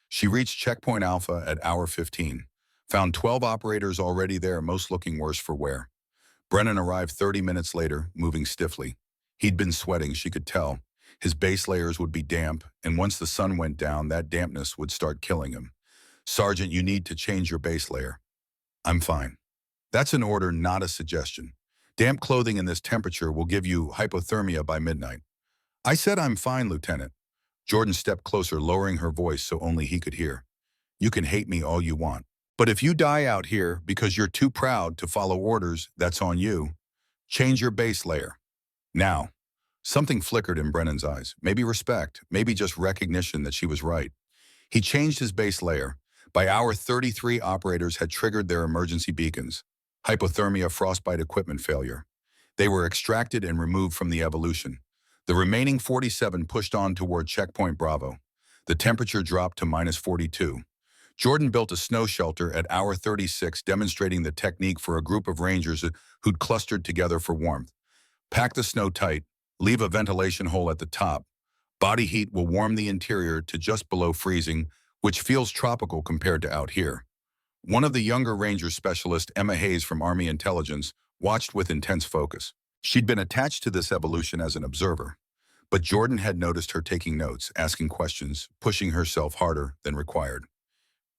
She reached checkpoint Alpha at hour 15. Found 12 operators already there, most looking worse for wear. Brennan arrived 30 minutes later, moving stiffly. He'd been sweating, she could tell. His base layers would be damp, and once the sun went down, that dampness would start killing him. Sergeant, you need to change your base layer. I'm fine. That's an order, not a suggestion. Damp clothing in this temperature will give you hypothermia by midnight. I said I'm fine, Lieutenant. Jordan stepped closer, lowering her voice so only he could hear. You can hate me all you want. But if you die out here because you're too proud to follow orders, that's on you. Change your base layer. Now. Something flickered in Brennan's eyes. Maybe respect, maybe just recognition that she was right. He changed his base layer. By hour 33, operators had triggered their emergency beacons. Hypothermia, frostbite, equipment failure. They were extracted and removed from the evolution. The remaining 47 pushed on toward checkpoint Bravo. The temperature dropped to -42. Jordan built a snow shelter at hour 36, demonstrating the technique for a group of Rangers who'd clustered together for warmth. Pack the snow tight. Leave a ventilation hole at the top. Body heat will warm the interior to just below freezing, which feels tropical compared to out here. One of the younger Ranger specialists, Emma Hayes from Army Intelligence, watched with intense focus. She'd been attached to this evolution as an observer, but Jordan had noticed her taking notes, asking questions, pushing herself harder than required.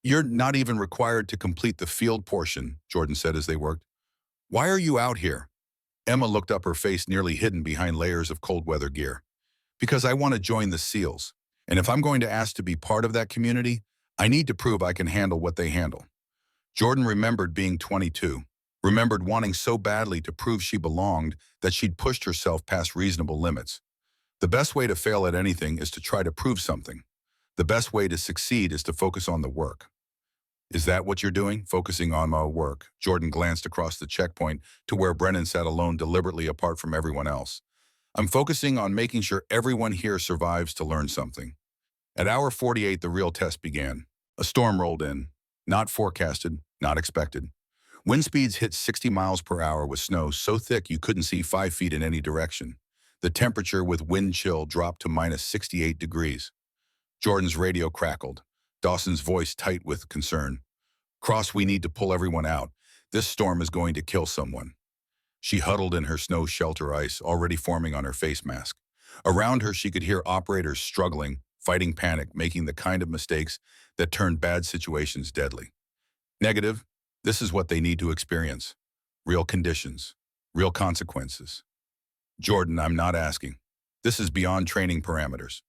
You're not even required to complete the field portion, Jordan said as they worked. Why are you out here? Emma looked up, her face nearly hidden behind layers of cold weather gear. Because I want to join the SEALs. And if I'm going to ask to be part of that community, I need to prove I can handle what they handle. Jordan remembered being 22, remembered wanting so badly to prove she belonged that she'd pushed herself past reasonable limits. The best way to fail at anything is to try to prove something. The best way to succeed is to focus on the work. Is that what you're doing? Focusing on my work. Jordan glanced across the checkpoint to where Brennan sat alone, deliberately apart from everyone else. I'm focusing on making sure everyone here survives to learn something. At hour 48, the real test began. A storm rolled in. Not forecasted, not expected. Wind speeds hit 60 miles per hour with snow so thick you couldn't see 5 feet in any direction. The temperature with wind chill dropped to -68 degrees. Jordan's radio crackled. Dawson's voice tight with concern. Cross, we need to pull everyone out. This storm is going to kill someone. She huddled in her snow shelter, ice already forming on her face mask. Around her, she could hear operators struggling, fighting panic, making the kind of mistakes that turn bad situations deadly. Negative, this is what they need to experience. Real conditions, real consequences. Jordan, I'm not asking. This is beyond training parameters.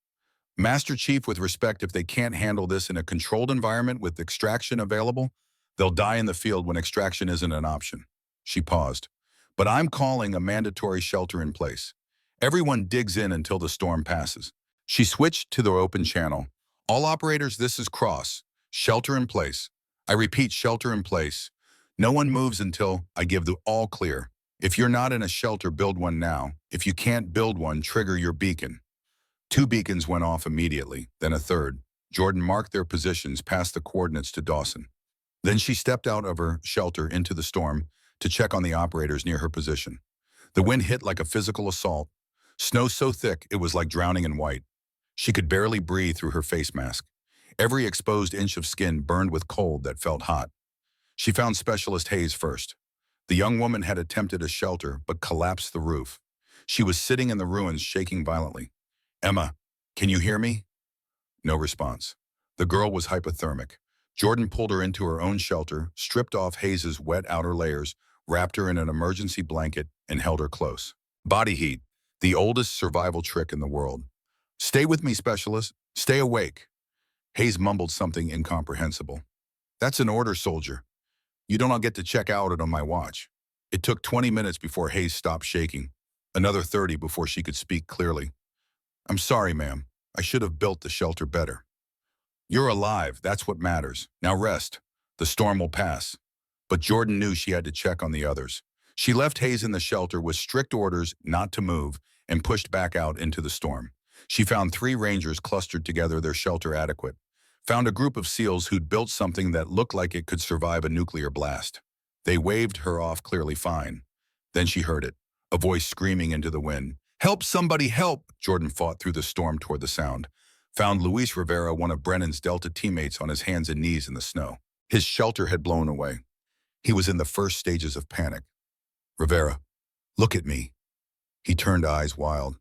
Master Chief, with respect, if they can't handle this in a controlled environment with extraction available, they'll die in the field when extraction isn't an option. She paused. But I'm calling a mandatory shelter in place. Everyone digs in until the storm passes. She switched to the open channel. All operators, this is Cross. Shelter in place. I repeat, shelter in place. No one moves until I give the all clear. If you're not in a shelter, build one now. If you can't build one, trigger your beacon. 2 beacons went off immediately, then a third. Jordan marked their positions, passed the coordinates to Dawson. Then she stepped out of her shelter into the storm to check on the operators near her position. The wind hit like a physical assault. Snow so thick it was like drowning in white. She could barely breathe through her face mask. Every exposed inch of skin burned with cold that felt hot. She found Specialist Hayes first. The young woman had attempted a shelter but collapsed the roof. She was sitting in the ruins, shaking violently. "Emma, can you hear me?" No response. The girl was hypothermic. Jordan pulled her into her own shelter, stripped off Hayes's wet outer layers, wrapped her in an emergency blanket, and held her close. Body heat, the oldest survival trick in the world. "Stay with me, Specialist. Stay awake." Hayes mumbled something incomprehensible. "That's an order, soldier. You don't get to check out on my watch." It took 20 minutes before Hayes stopped shaking, another 30 before she could speak clearly. "I'm sorry, ma'am. I should have built the shelter better." "You're alive, that's what matters. Now rest. The storm will pass." But Jordan knew she had to check on the others. She left Hayes in the shelter with strict orders not to move and pushed back out into the storm. She found 3 rangers clustered together, their shelter adequate. Found a group of SEALs who'd built something that looked like it could survive a nuclear blast. They waved her off clearly fine. Then she heard it, a voice screaming into the wind. "Help, somebody, help!" Jordan fought through the storm toward the sound. Found Luis Rivera, one of Brennan's Delta teammates, on his hands and knees in the snow. His shelter had blown away. He was in the first stages of panic. "Rivera, look at me." He turned, eyes wild.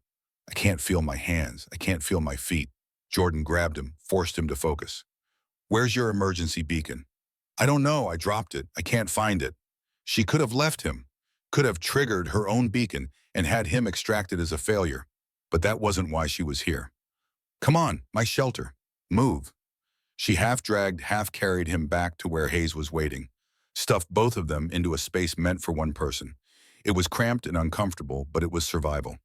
"I can't feel my hands. I can't feel my feet." Jordan grabbed him, forced him to focus. "Where's your emergency beacon?" "I don't know. I dropped it. I can't find it." She could have left him, could have triggered her own beacon and had him extracted as a failure. But that wasn't why she was here. "Come on, my shelter. Move." She half-dragged, half-carried him back to where Hayes was waiting, stuffed both of them into a space meant for one person. It was cramped and uncomfortable, but it was survival.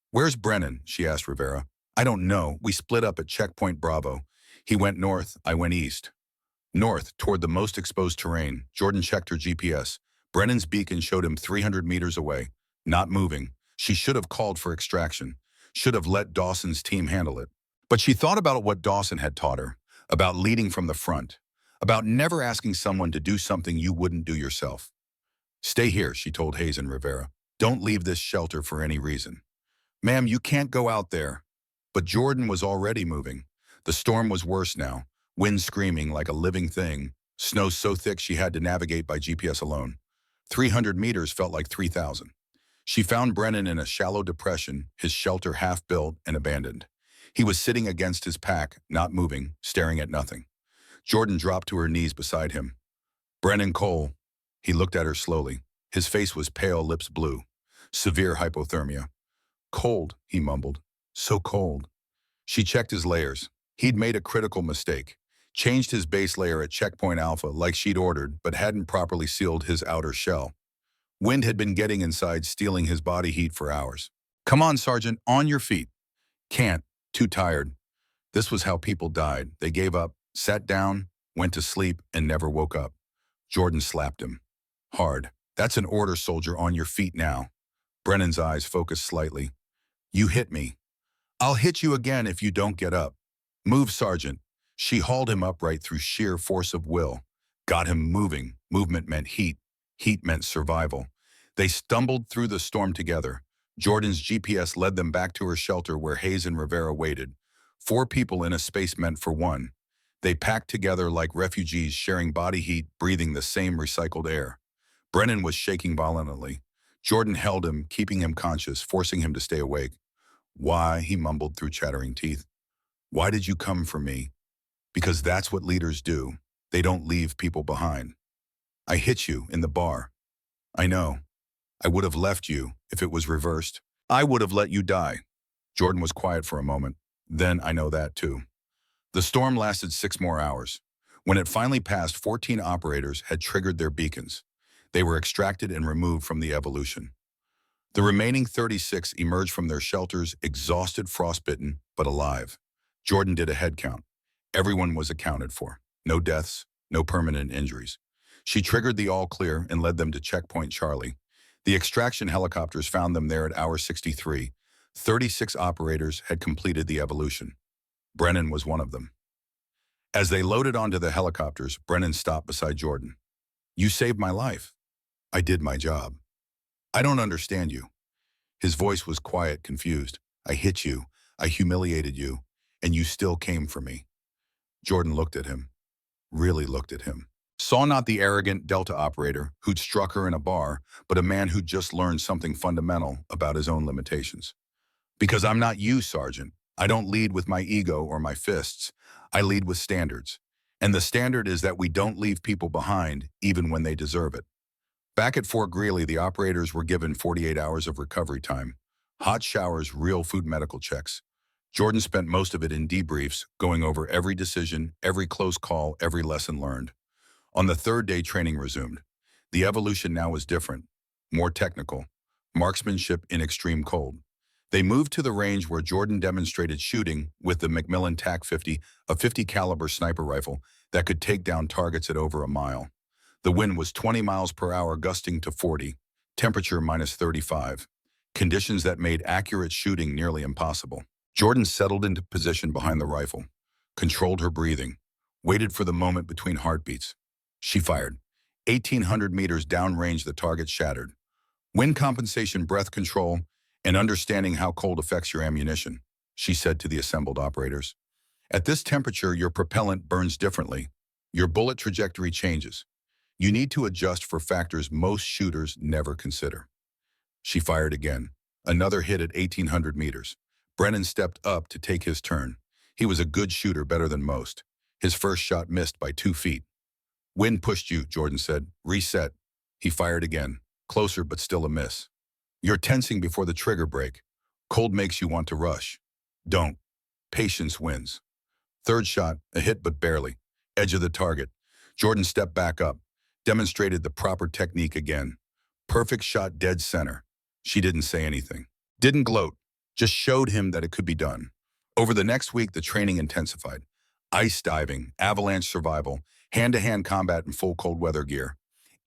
"Where's Brennan?" she asked Rivera. "I don't know. We split up at Checkpoint Bravo. He went north, I went east." North, toward the most exposed terrain. Jordan checked her GPS. Brennan's beacon showed him 300 meters away, not moving. She should have called for extraction, should have let Dawson's team handle it. But she thought about what Dawson had taught her, about leading from the front, about never asking someone to do something you wouldn't do yourself. "Stay here," she told Hayes and Rivera. "Don't leave this shelter for any reason." "Ma'am, you can't go out there." But Jordan was already moving. The storm was worse now, wind screaming like a living thing, snow so thick she had to navigate by GPS alone. 300 meters felt like 3,000. She found Brennan in a shallow depression, his shelter half-built and abandoned. He was sitting against his pack, not moving, staring at nothing. Jordan dropped to her knees beside him. "Brennan Cole." He looked at her slowly. His face was pale, lips blue. Severe hypothermia. "Cold," he mumbled. "So cold." She checked his layers. He'd made a critical mistake. Changed his base layer at Checkpoint Alpha like she'd ordered, but hadn't properly sealed his outer shell. Wind had been getting inside, stealing his body heat for hours. "Come on, Sergeant, on your feet." "Can't. Too tired." This was how people died. They gave up, sat down, went to sleep, and never woke up. Jordan slapped him. Hard. "That's an order, soldier, on your feet now." Brennan's eyes focused slightly. "You hit me. I'll hit you again if you don't get up. Move, Sergeant." She hauled him upright through sheer force of will. Got him moving. Movement meant heat. Heat meant survival. They stumbled through the storm together. Jordan's GPS led them back to her shelter where Hayes and Rivera waited. 4 people in a space meant for one. They packed together like refugees, sharing body heat, breathing the same recycled air. Brennan was shaking violently. Jordan held him, keeping him conscious, forcing him to stay awake. "Why?" he mumbled through chattering teeth. "Why did you come for me?" "Because that's what leaders do. They don't leave people behind." "I hit you in the bar." "I know. I would have left you if it was reversed. I would have let you die." Jordan was quiet for a moment. "Then I know that too." The storm lasted 6 more hours. When it finally passed, 14 operators had triggered their beacons. They were extracted and removed from the evolution. The remaining 36 emerged from their shelters, exhausted, frostbitten, but alive. Jordan did a head count. Everyone was accounted for. No deaths, no permanent injuries. She triggered the all clear and led them to Checkpoint Charlie. The extraction helicopters found them there at hour 63. 36 operators had completed the evolution. Brennan was one of them. As they loaded onto the helicopters, Brennan stopped beside Jordan. "You saved my life." "I did my job." "I don't understand you." His voice was quiet, confused. "I hit you. I humiliated you. And you still came for me." Jordan looked at him, really looked at him. Saw not the arrogant Delta operator who'd struck her in a bar, but a man who'd just learned something fundamental about his own limitations. Because I'm not you, Sergeant. I don't lead with my ego or my fists. I lead with standards. And the standard is that we don't leave people behind, even when they deserve it. Back at Fort Greely, the operators were given 48 hours of recovery time. Hot showers, real food medical checks. Jordan spent most of it in debriefs, going over every decision, every close call, every lesson learned. On the third day, training resumed. The evolution now was different, more technical, marksmanship in extreme cold. They moved to the range where Jordan demonstrated shooting with the Macmillan TAC-50, a 50 caliber sniper rifle that could take down targets at over a mile. The wind was 20 miles per hour, gusting to 40, temperature minus 35, conditions that made accurate shooting nearly impossible. Jordan settled into position behind the rifle, controlled her breathing, waited for the moment between heartbeats. She fired. 1,800 meters downrange, the target shattered. Wind compensation, breath control, and understanding how cold affects your ammunition, she said to the assembled operators. At this temperature, your propellant burns differently. Your bullet trajectory changes. You need to adjust for factors most shooters never consider. She fired again. Another hit at 1,800 meters. Brennan stepped up to take his turn. He was a good shooter, better than most. His first shot missed by 2 feet. Wind pushed you, Jordan said. Reset. He fired again. Closer, but still a miss. You're tensing before the trigger break. Cold makes you want to rush. Don't. Patience wins. Third shot, a hit but barely. Edge of the target. Jordan stepped back up, demonstrated the proper technique again. Perfect shot, dead center. She didn't say anything. Didn't gloat. Just showed him that it could be done. Over the next week, the training intensified. Ice diving, avalanche survival, hand-to-hand combat in full cold weather gear.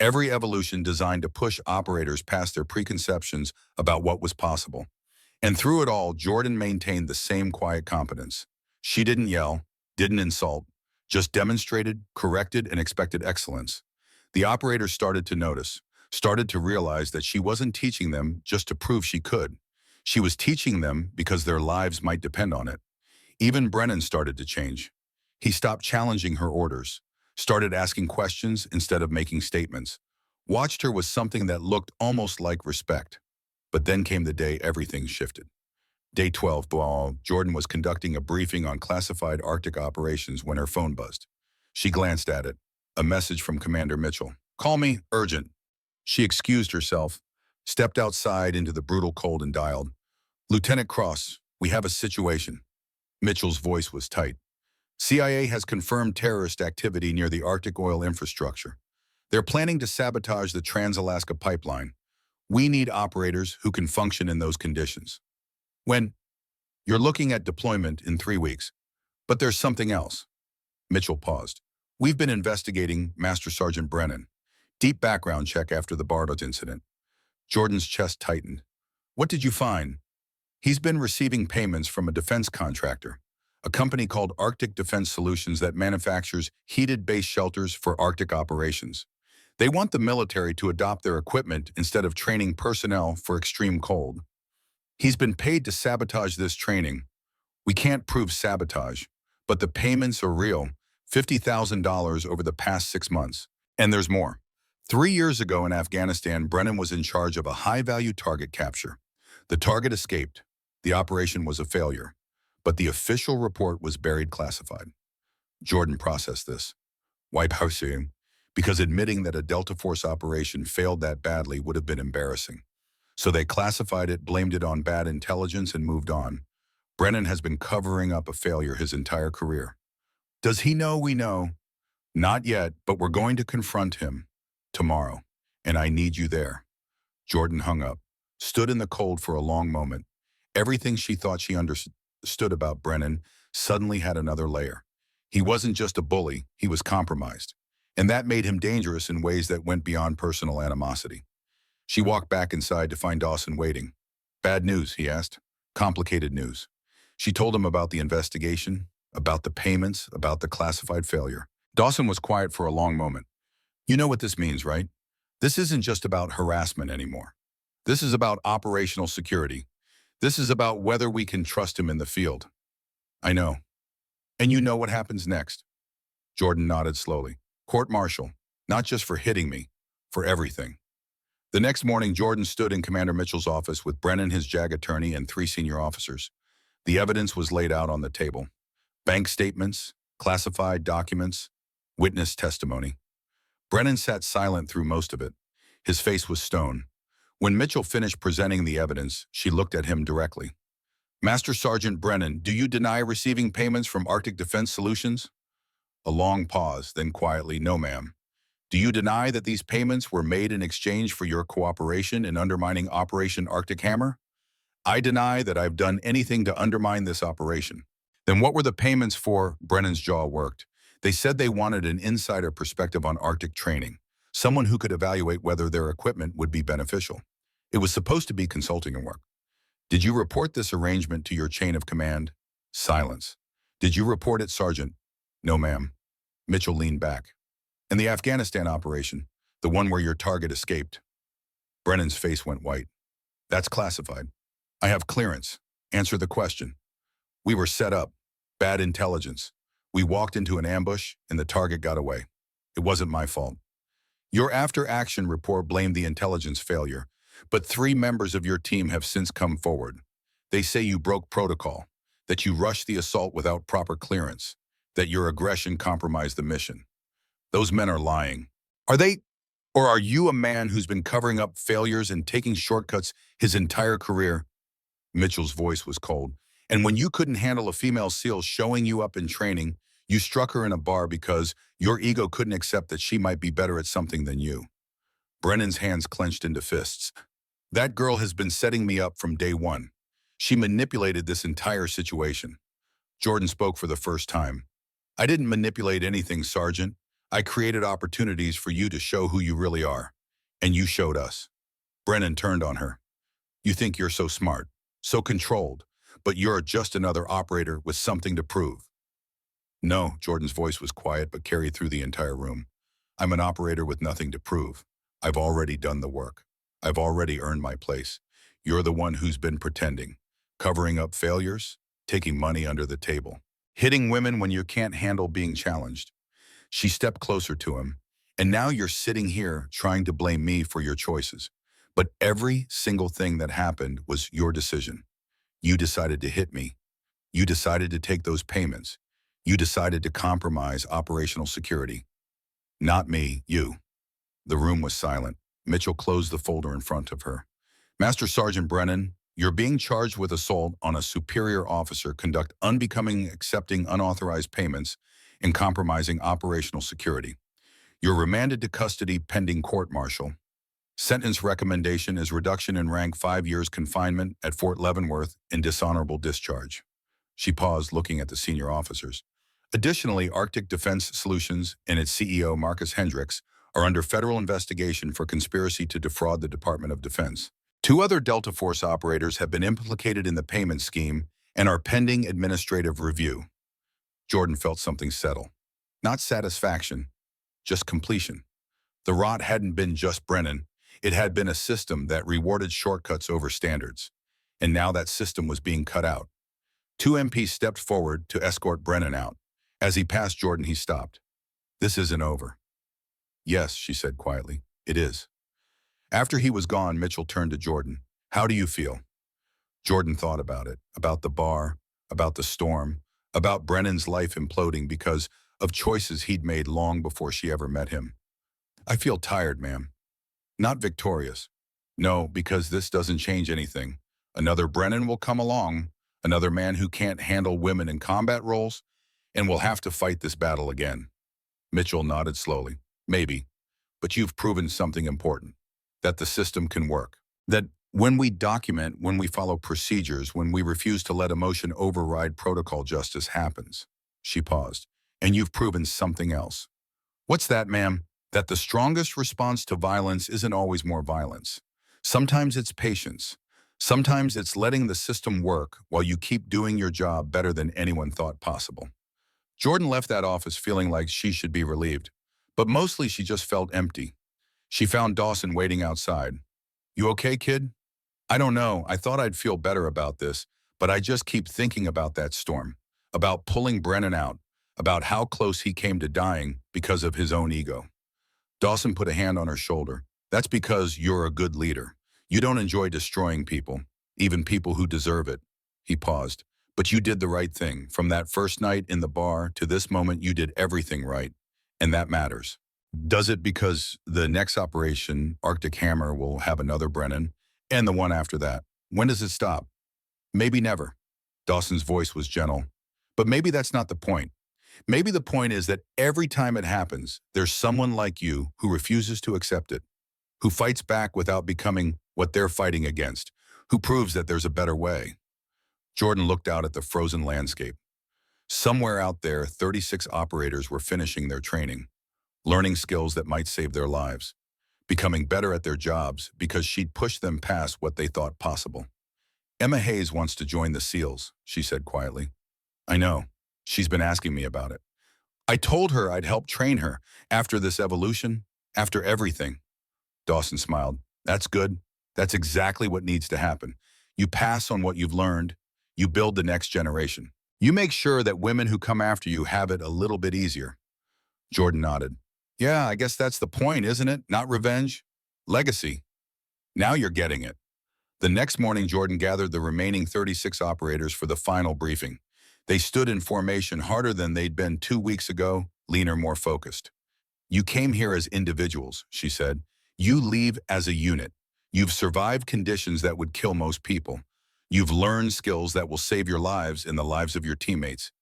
Every evolution designed to push operators past their preconceptions about what was possible. And through it all, Jordan maintained the same quiet competence. She didn't yell, didn't insult, just demonstrated, corrected, and expected excellence. The operators started to notice, started to realize that she wasn't teaching them just to prove she could. She was teaching them because their lives might depend on it. Even Brennan started to change. He stopped challenging her orders, started asking questions instead of making statements. Watched her with something that looked almost like respect. But then came the day everything shifted. Day 12, Jordan was conducting a briefing on classified Arctic operations when her phone buzzed. She glanced at it. A message from Commander Mitchell. Call me, urgent. She excused herself, stepped outside into the brutal cold and dialed. Lieutenant Cross, we have a situation. Mitchell's voice was tight. CIA has confirmed terrorist activity near the Arctic oil infrastructure. They're planning to sabotage the Trans-Alaska pipeline. We need operators who can function in those conditions. When? You're looking at deployment in 3 weeks. But there's something else. Mitchell paused. We've been investigating Master Sergeant Brennan. Deep background check after the Bardot incident. Jordan's chest tightened. What did you find? He's been receiving payments from a defense contractor, a company called Arctic Defense Solutions that manufactures heated base shelters for Arctic operations. They want the military to adopt their equipment instead of training personnel for extreme cold. He's been paid to sabotage this training. We can't prove sabotage, but the payments are real, $50,000 over the past 6 months. And there's more. 3 years ago in Afghanistan, Brennan was in charge of a high-value target capture. The target escaped. The operation was a failure, but the official report was buried classified. Jordan processed this. Why pursuing? Because admitting that a Delta Force operation failed that badly would have been embarrassing. So they classified it, blamed it on bad intelligence, and moved on. Brennan has been covering up a failure his entire career. Does he know we know? Not yet, but we're going to confront him tomorrow, and I need you there. Jordan hung up, stood in the cold for a long moment. Everything she thought she understood about Brennan suddenly had another layer. He wasn't just a bully, he was compromised. And that made him dangerous in ways that went beyond personal animosity. She walked back inside to find Dawson waiting. Bad news, he asked. Complicated news. She told him about the investigation, about the payments, about the classified failure. Dawson was quiet for a long moment. You know what this means, right? This isn't just about harassment anymore. This is about operational security. This is about whether we can trust him in the field. I know. And you know what happens next. Jordan nodded slowly. Court-martial, not just for hitting me, for everything. The next morning, Jordan stood in Commander Mitchell's office with Brennan, his JAG attorney, and 3 senior officers. The evidence was laid out on the table. Bank statements, classified documents, witness testimony. Brennan sat silent through most of it. His face was stone. When Mitchell finished presenting the evidence, she looked at him directly. Master Sergeant Brennan, do you deny receiving payments from Arctic Defense Solutions? A long pause, then quietly, no, ma'am. Do you deny that these payments were made in exchange for your cooperation in undermining Operation Arctic Hammer? I deny that I've done anything to undermine this operation. Then what were the payments for? Brennan's jaw worked. They said they wanted an insider perspective on Arctic training, someone who could evaluate whether their equipment would be beneficial. It was supposed to be consulting work. Did you report this arrangement to your chain of command? Silence. Did you report it, Sergeant? No, ma'am. Mitchell leaned back. And the Afghanistan operation, the one where your target escaped? Brennan's face went white. That's classified. I have clearance. Answer the question. We were set up. Bad intelligence. We walked into an ambush and the target got away. It wasn't my fault. Your after-action report blamed the intelligence failure, but 3 members of your team have since come forward. They say you broke protocol, that you rushed the assault without proper clearance, that your aggression compromised the mission. Those men are lying. Are they? Or are you a man who's been covering up failures and taking shortcuts his entire career? Mitchell's voice was cold. And when you couldn't handle a female SEAL showing you up in training, you struck her in a bar because your ego couldn't accept that she might be better at something than you. Brennan's hands clenched into fists. That girl has been setting me up from day one. She manipulated this entire situation. Jordan spoke for the first time. I didn't manipulate anything, Sergeant. I created opportunities for you to show who you really are. And you showed us. Brennan turned on her. You think you're so smart, so controlled, but you're just another operator with something to prove. No, Jordan's voice was quiet but carried through the entire room. I'm an operator with nothing to prove. I've already done the work. I've already earned my place. You're the one who's been pretending, covering up failures, taking money under the table, hitting women when you can't handle being challenged. She stepped closer to him, and now you're sitting here trying to blame me for your choices. But every single thing that happened was your decision. You decided to hit me. You decided to take those payments. You decided to compromise operational security. Not me, you. The room was silent. Mitchell closed the folder in front of her. Master Sergeant Brennan, you're being charged with assault on a superior officer, conduct unbecoming, accepting unauthorized payments, and compromising operational security. You're remanded to custody pending court-martial. Sentence recommendation is reduction in rank 5 years confinement at Fort Leavenworth and dishonorable discharge. She paused, looking at the senior officers. Additionally, Arctic Defense Solutions and its CEO, Marcus Hendricks, are under federal investigation for conspiracy to defraud the Department of Defense. 2 other Delta Force operators have been implicated in the payment scheme and are pending administrative review. Jordan felt something settle. Not satisfaction, just completion. The rot hadn't been just Brennan. It had been a system that rewarded shortcuts over standards. And now that system was being cut out. 2 MPs stepped forward to escort Brennan out. As he passed Jordan, he stopped. This isn't over. Yes, she said quietly, it is. After he was gone, Mitchell turned to Jordan. How do you feel? Jordan thought about it, about the bar, about the storm, about Brennan's life imploding because of choices he'd made long before she ever met him. I feel tired, ma'am. Not victorious. No, because this doesn't change anything. Another Brennan will come along, another man who can't handle women in combat roles, and we'll have to fight this battle again. Mitchell nodded slowly. Maybe, but you've proven something important, that the system can work. That when we document, when we follow procedures, when we refuse to let emotion override protocol, justice happens. She paused. And you've proven something else. What's that, ma'am? That the strongest response to violence isn't always more violence. Sometimes it's patience. Sometimes it's letting the system work while you keep doing your job better than anyone thought possible. Jordan left that office feeling like she should be relieved, but mostly she just felt empty. She found Dawson waiting outside. You okay, kid? I don't know. I thought I'd feel better about this, but I just keep thinking about that storm, about pulling Brennan out, about how close he came to dying because of his own ego. Dawson put a hand on her shoulder. That's because you're a good leader. You don't enjoy destroying people, even people who deserve it. He paused. But you did the right thing. From that first night in the bar to this moment, you did everything right. And that matters. Does it because the next operation, Arctic Hammer, will have another Brennan? And the one after that? When does it stop? Maybe never. Dawson's voice was gentle. But maybe that's not the point. Maybe the point is that every time it happens, there's someone like you who refuses to accept it, who fights back without becoming what they're fighting against, who proves that there's a better way. Jordan looked out at the frozen landscape. Somewhere out there, 36 operators were finishing their training, learning skills that might save their lives, becoming better at their jobs because she'd pushed them past what they thought possible. Emma Hayes wants to join the SEALs, she said quietly. I know. She's been asking me about it. I told her I'd help train her after this evolution, after everything. Dawson smiled. That's good. That's exactly what needs to happen. You pass on what you've learned. You build the next generation. You make sure that women who come after you have it a little bit easier. Jordan nodded. Yeah, I guess that's the point, isn't it? Not revenge. Legacy. Now you're getting it. The next morning, Jordan gathered the remaining 36 operators for the final briefing. They stood in formation harder than they'd been 2 weeks ago, leaner, more focused. You came here as individuals, she said. You leave as a unit. You've survived conditions that would kill most people. You've learned skills that will save your lives and the lives of your teammates.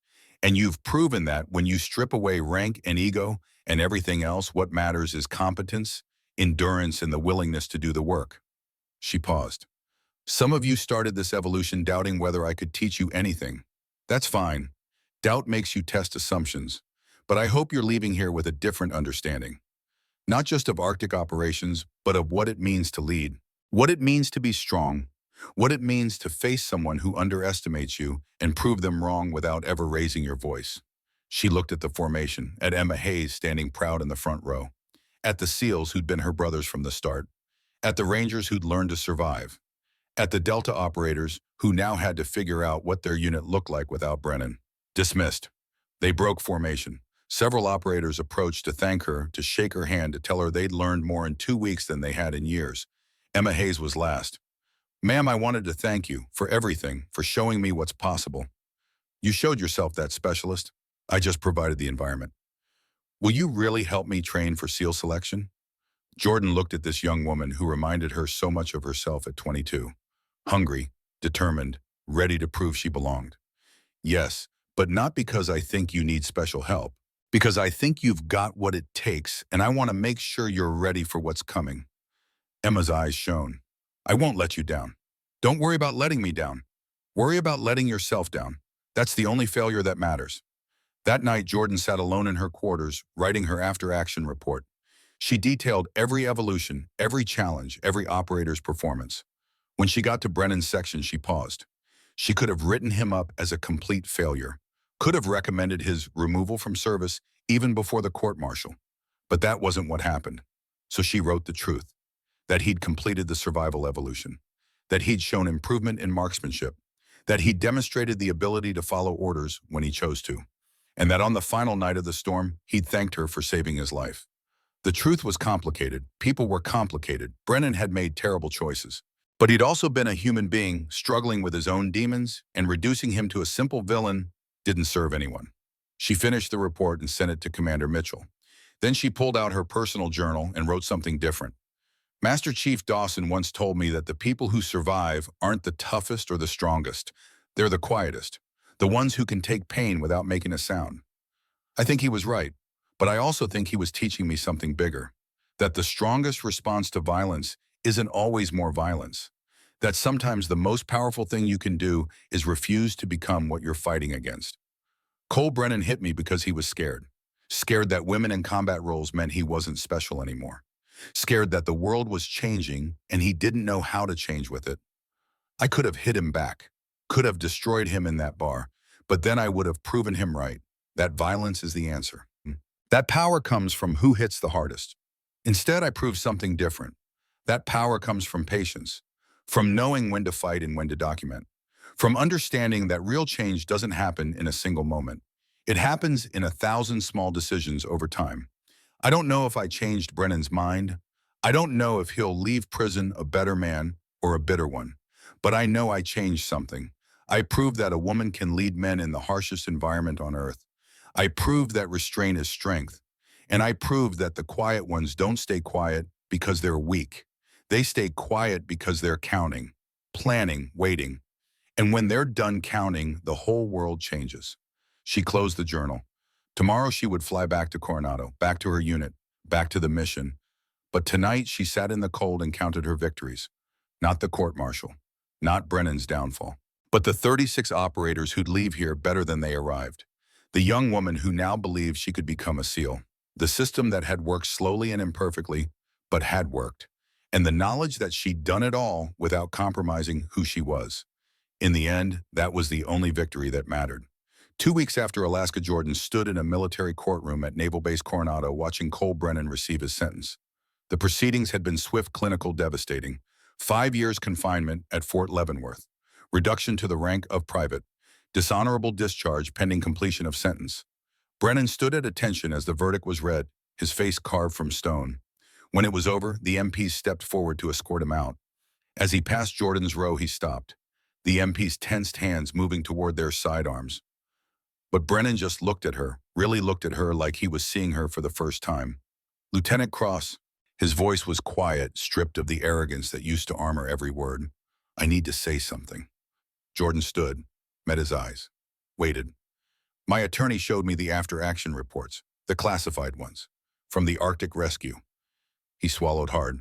And you've proven that when you strip away rank and ego and everything else, what matters is competence, endurance, and the willingness to do the work. She paused. Some of you started this evolution doubting whether I could teach you anything. That's fine. Doubt makes you test assumptions. But I hope you're leaving here with a different understanding. Not just of Arctic operations, but of what it means to lead. What it means to be strong. What it means to face someone who underestimates you and prove them wrong without ever raising your voice. She looked at the formation, at Emma Hayes standing proud in the front row, at the SEALs who'd been her brothers from the start, at the Rangers who'd learned to survive, at the Delta operators who now had to figure out what their unit looked like without Brennan. Dismissed. They broke formation. Several operators approached to thank her, to shake her hand, to tell her they'd learned more in 2 weeks than they had in years. Emma Hayes was last. Ma'am, I wanted to thank you for everything, for showing me what's possible. You showed yourself that specialist. I just provided the environment. Will you really help me train for SEAL selection? Jordan looked at this young woman who reminded her so much of herself at 22. Hungry, determined, ready to prove she belonged. Yes, but not because I think you need special help. Because I think you've got what it takes, and I want to make sure you're ready for what's coming. Emma's eyes shone. I won't let you down. Don't worry about letting me down. Worry about letting yourself down. That's the only failure that matters. That night, Jordan sat alone in her quarters, writing her after-action report. She detailed every evolution, every challenge, every operator's performance. When she got to Brennan's section, she paused. She could have written him up as a complete failure, could have recommended his removal from service even before the court-martial. But that wasn't what happened. So she wrote the truth, that he'd completed the survival evolution, that he'd shown improvement in marksmanship, that he'd demonstrated the ability to follow orders when he chose to, and that on the final night of the storm, he'd thanked her for saving his life. The truth was complicated. People were complicated. Brennan had made terrible choices. But he'd also been a human being struggling with his own demons, and reducing him to a simple villain didn't serve anyone. She finished the report and sent it to Commander Mitchell. Then she pulled out her personal journal and wrote something different. Master Chief Dawson once told me that the people who survive aren't the toughest or the strongest. They're the quietest, the ones who can take pain without making a sound. I think he was right, but I also think he was teaching me something bigger, that the strongest response to violence isn't always more violence, that sometimes the most powerful thing you can do is refuse to become what you're fighting against. Cole Brennan hit me because he was scared. Scared that women in combat roles meant he wasn't special anymore. Scared that the world was changing and he didn't know how to change with it. I could have hit him back, could have destroyed him in that bar, but then I would have proven him right, that violence is the answer. That power comes from who hits the hardest. Instead, I proved something different. That power comes from patience, from knowing when to fight and when to document, from understanding that real change doesn't happen in a single moment. It happens in 1,000 small decisions over time. I don't know if I changed Brennan's mind. I don't know if he'll leave prison a better man or a bitter one. But I know I changed something. I proved that a woman can lead men in the harshest environment on earth. I proved that restraint is strength. And I proved that the quiet ones don't stay quiet because they're weak. They stay quiet because they're counting, planning, waiting. And when they're done counting, the whole world changes. She closed the journal. Tomorrow she would fly back to Coronado, back to her unit, back to the mission. But tonight she sat in the cold and counted her victories. Not the court-martial, not Brennan's downfall, but the 36 operators who'd leave here better than they arrived. The young woman who now believed she could become a SEAL. The system that had worked slowly and imperfectly, but had worked. And the knowledge that she'd done it all without compromising who she was. In the end, that was the only victory that mattered. 2 weeks after Alaska Jordan stood in a military courtroom at Naval Base Coronado watching Cole Brennan receive his sentence. The proceedings had been swift, clinical, devastating. 5 years confinement at Fort Leavenworth. Reduction to the rank of private. Dishonorable discharge pending completion of sentence. Brennan stood at attention as the verdict was read, his face carved from stone. When it was over, the MPs stepped forward to escort him out. As he passed Jordan's row, he stopped, the MP's tensed hands moving toward their sidearms. But Brennan just looked at her, really looked at her like he was seeing her for the first time. Lieutenant Cross, his voice was quiet, stripped of the arrogance that used to armor every word. I need to say something. Jordan stood, met his eyes, waited. My attorney showed me the after-action reports, the classified ones, from the Arctic rescue. He swallowed hard.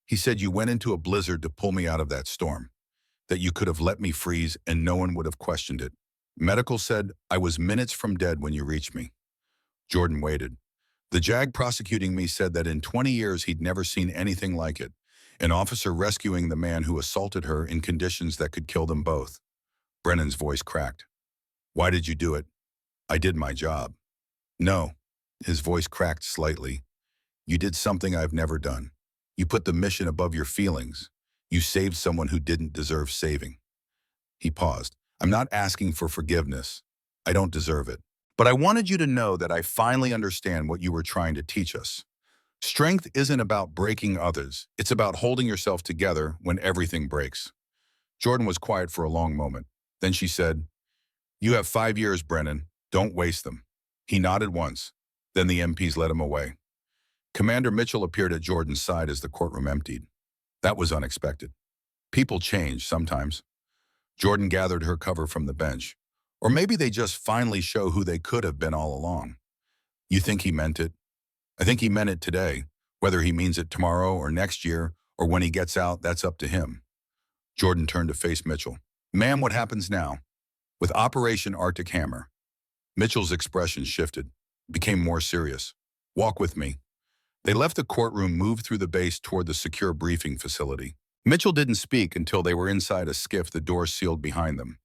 He said you went into a blizzard to pull me out of that storm, that you could have let me freeze and no one would have questioned it. Medical said I was minutes from dead when you reached me. Jordan waited. The JAG prosecuting me said that in 20 years he'd never seen anything like it. An officer rescuing the man who assaulted her in conditions that could kill them both. Brennan's voice cracked. Why did you do it? I did my job. No. His voice cracked slightly. You did something I've never done. You put the mission above your feelings. You saved someone who didn't deserve saving. He paused. I'm not asking for forgiveness. I don't deserve it. But I wanted you to know that I finally understand what you were trying to teach us. Strength isn't about breaking others. It's about holding yourself together when everything breaks. Jordan was quiet for a long moment. Then she said, You have 5 years, Brennan. Don't waste them. He nodded once. Then the MPs led him away. Commander Mitchell appeared at Jordan's side as the courtroom emptied. That was unexpected. People change sometimes. Jordan gathered her cover from the bench. Or maybe they just finally show who they could have been all along. You think he meant it? I think he meant it today. Whether he means it tomorrow or next year or when he gets out, that's up to him. Jordan turned to face Mitchell. Ma'am, what happens now? With Operation Arctic Hammer. Mitchell's expression shifted, became more serious. Walk with me. They left the courtroom, moved through the base toward the secure briefing facility. Mitchell didn't speak until they were inside a skiff, the door sealed behind them.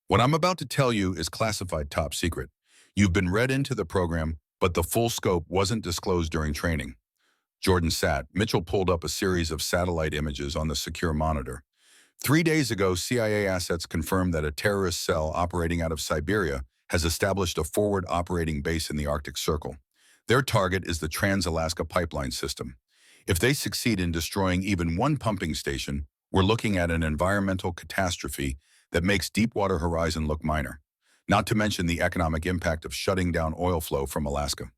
What I'm about to tell you is classified top secret. You've been read into the program, but the full scope wasn't disclosed during training. Jordan sat. Mitchell pulled up a series of satellite images on the secure monitor. 3 days ago, CIA assets confirmed that a terrorist cell operating out of Siberia has established a forward operating base in the Arctic Circle. Their target is the Trans-Alaska Pipeline System. If they succeed in destroying even one pumping station, we're looking at an environmental catastrophe that makes Deepwater Horizon look minor, not to mention the economic impact of shutting down oil flow from Alaska.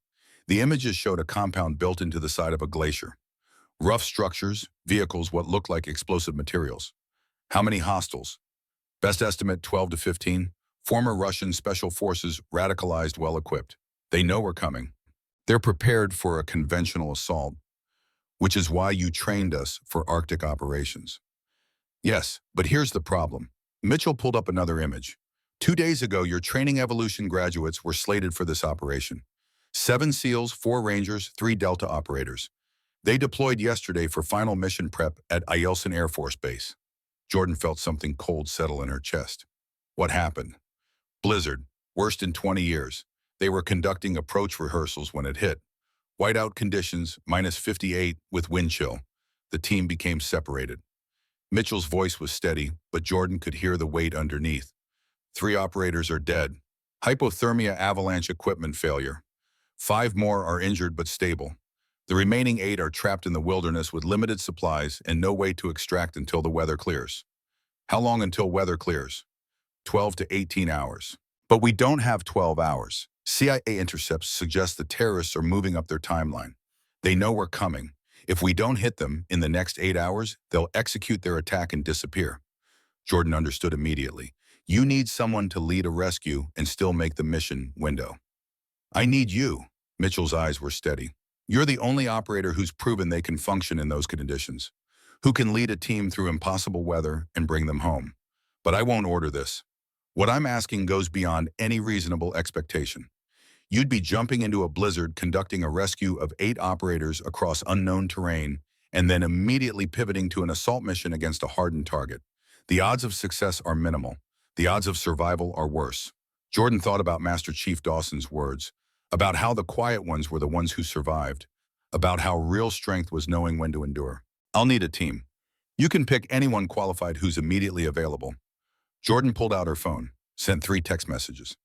The images showed a compound built into the side of a glacier. Rough structures, vehicles, what looked like explosive materials. How many hostiles? Best estimate 12 to 15. Former Russian special forces, radicalized, well-equipped. They know we're coming. They're prepared for a conventional assault, which is why you trained us for Arctic operations. Yes, but here's the problem. Mitchell pulled up another image. 2 days ago, your training evolution graduates were slated for this operation. 7 SEALs, 4 Rangers, 3 Delta operators. They deployed yesterday for final mission prep at Eielson Air Force Base. Jordan felt something cold settle in her chest. What happened? Blizzard, worst in 20 years. They were conducting approach rehearsals when it hit. Whiteout conditions, -58 with wind chill. The team became separated. Mitchell's voice was steady, but Jordan could hear the weight underneath. 3 operators are dead. Hypothermia avalanche equipment failure. 5 more are injured but stable. The remaining 8 are trapped in the wilderness with limited supplies and no way to extract until the weather clears. How long until weather clears? 12 to 18 hours. But we don't have 12 hours. CIA intercepts suggest the terrorists are moving up their timeline. They know we're coming. If we don't hit them in the next 8 hours, they'll execute their attack and disappear. Jordan understood immediately. You need someone to lead a rescue and still make the mission window. I need you. Mitchell's eyes were steady. You're the only operator who's proven they can function in those conditions, who can lead a team through impossible weather and bring them home. But I won't order this. What I'm asking goes beyond any reasonable expectation. You'd be jumping into a blizzard conducting a rescue of 8 operators across unknown terrain and then immediately pivoting to an assault mission against a hardened target. The odds of success are minimal. The odds of survival are worse. Jordan thought about Master Chief Dawson's words, about how the quiet ones were the ones who survived, about how real strength was knowing when to endure. I'll need a team. You can pick anyone qualified who's immediately available. Jordan pulled out her phone, sent 3 text messages.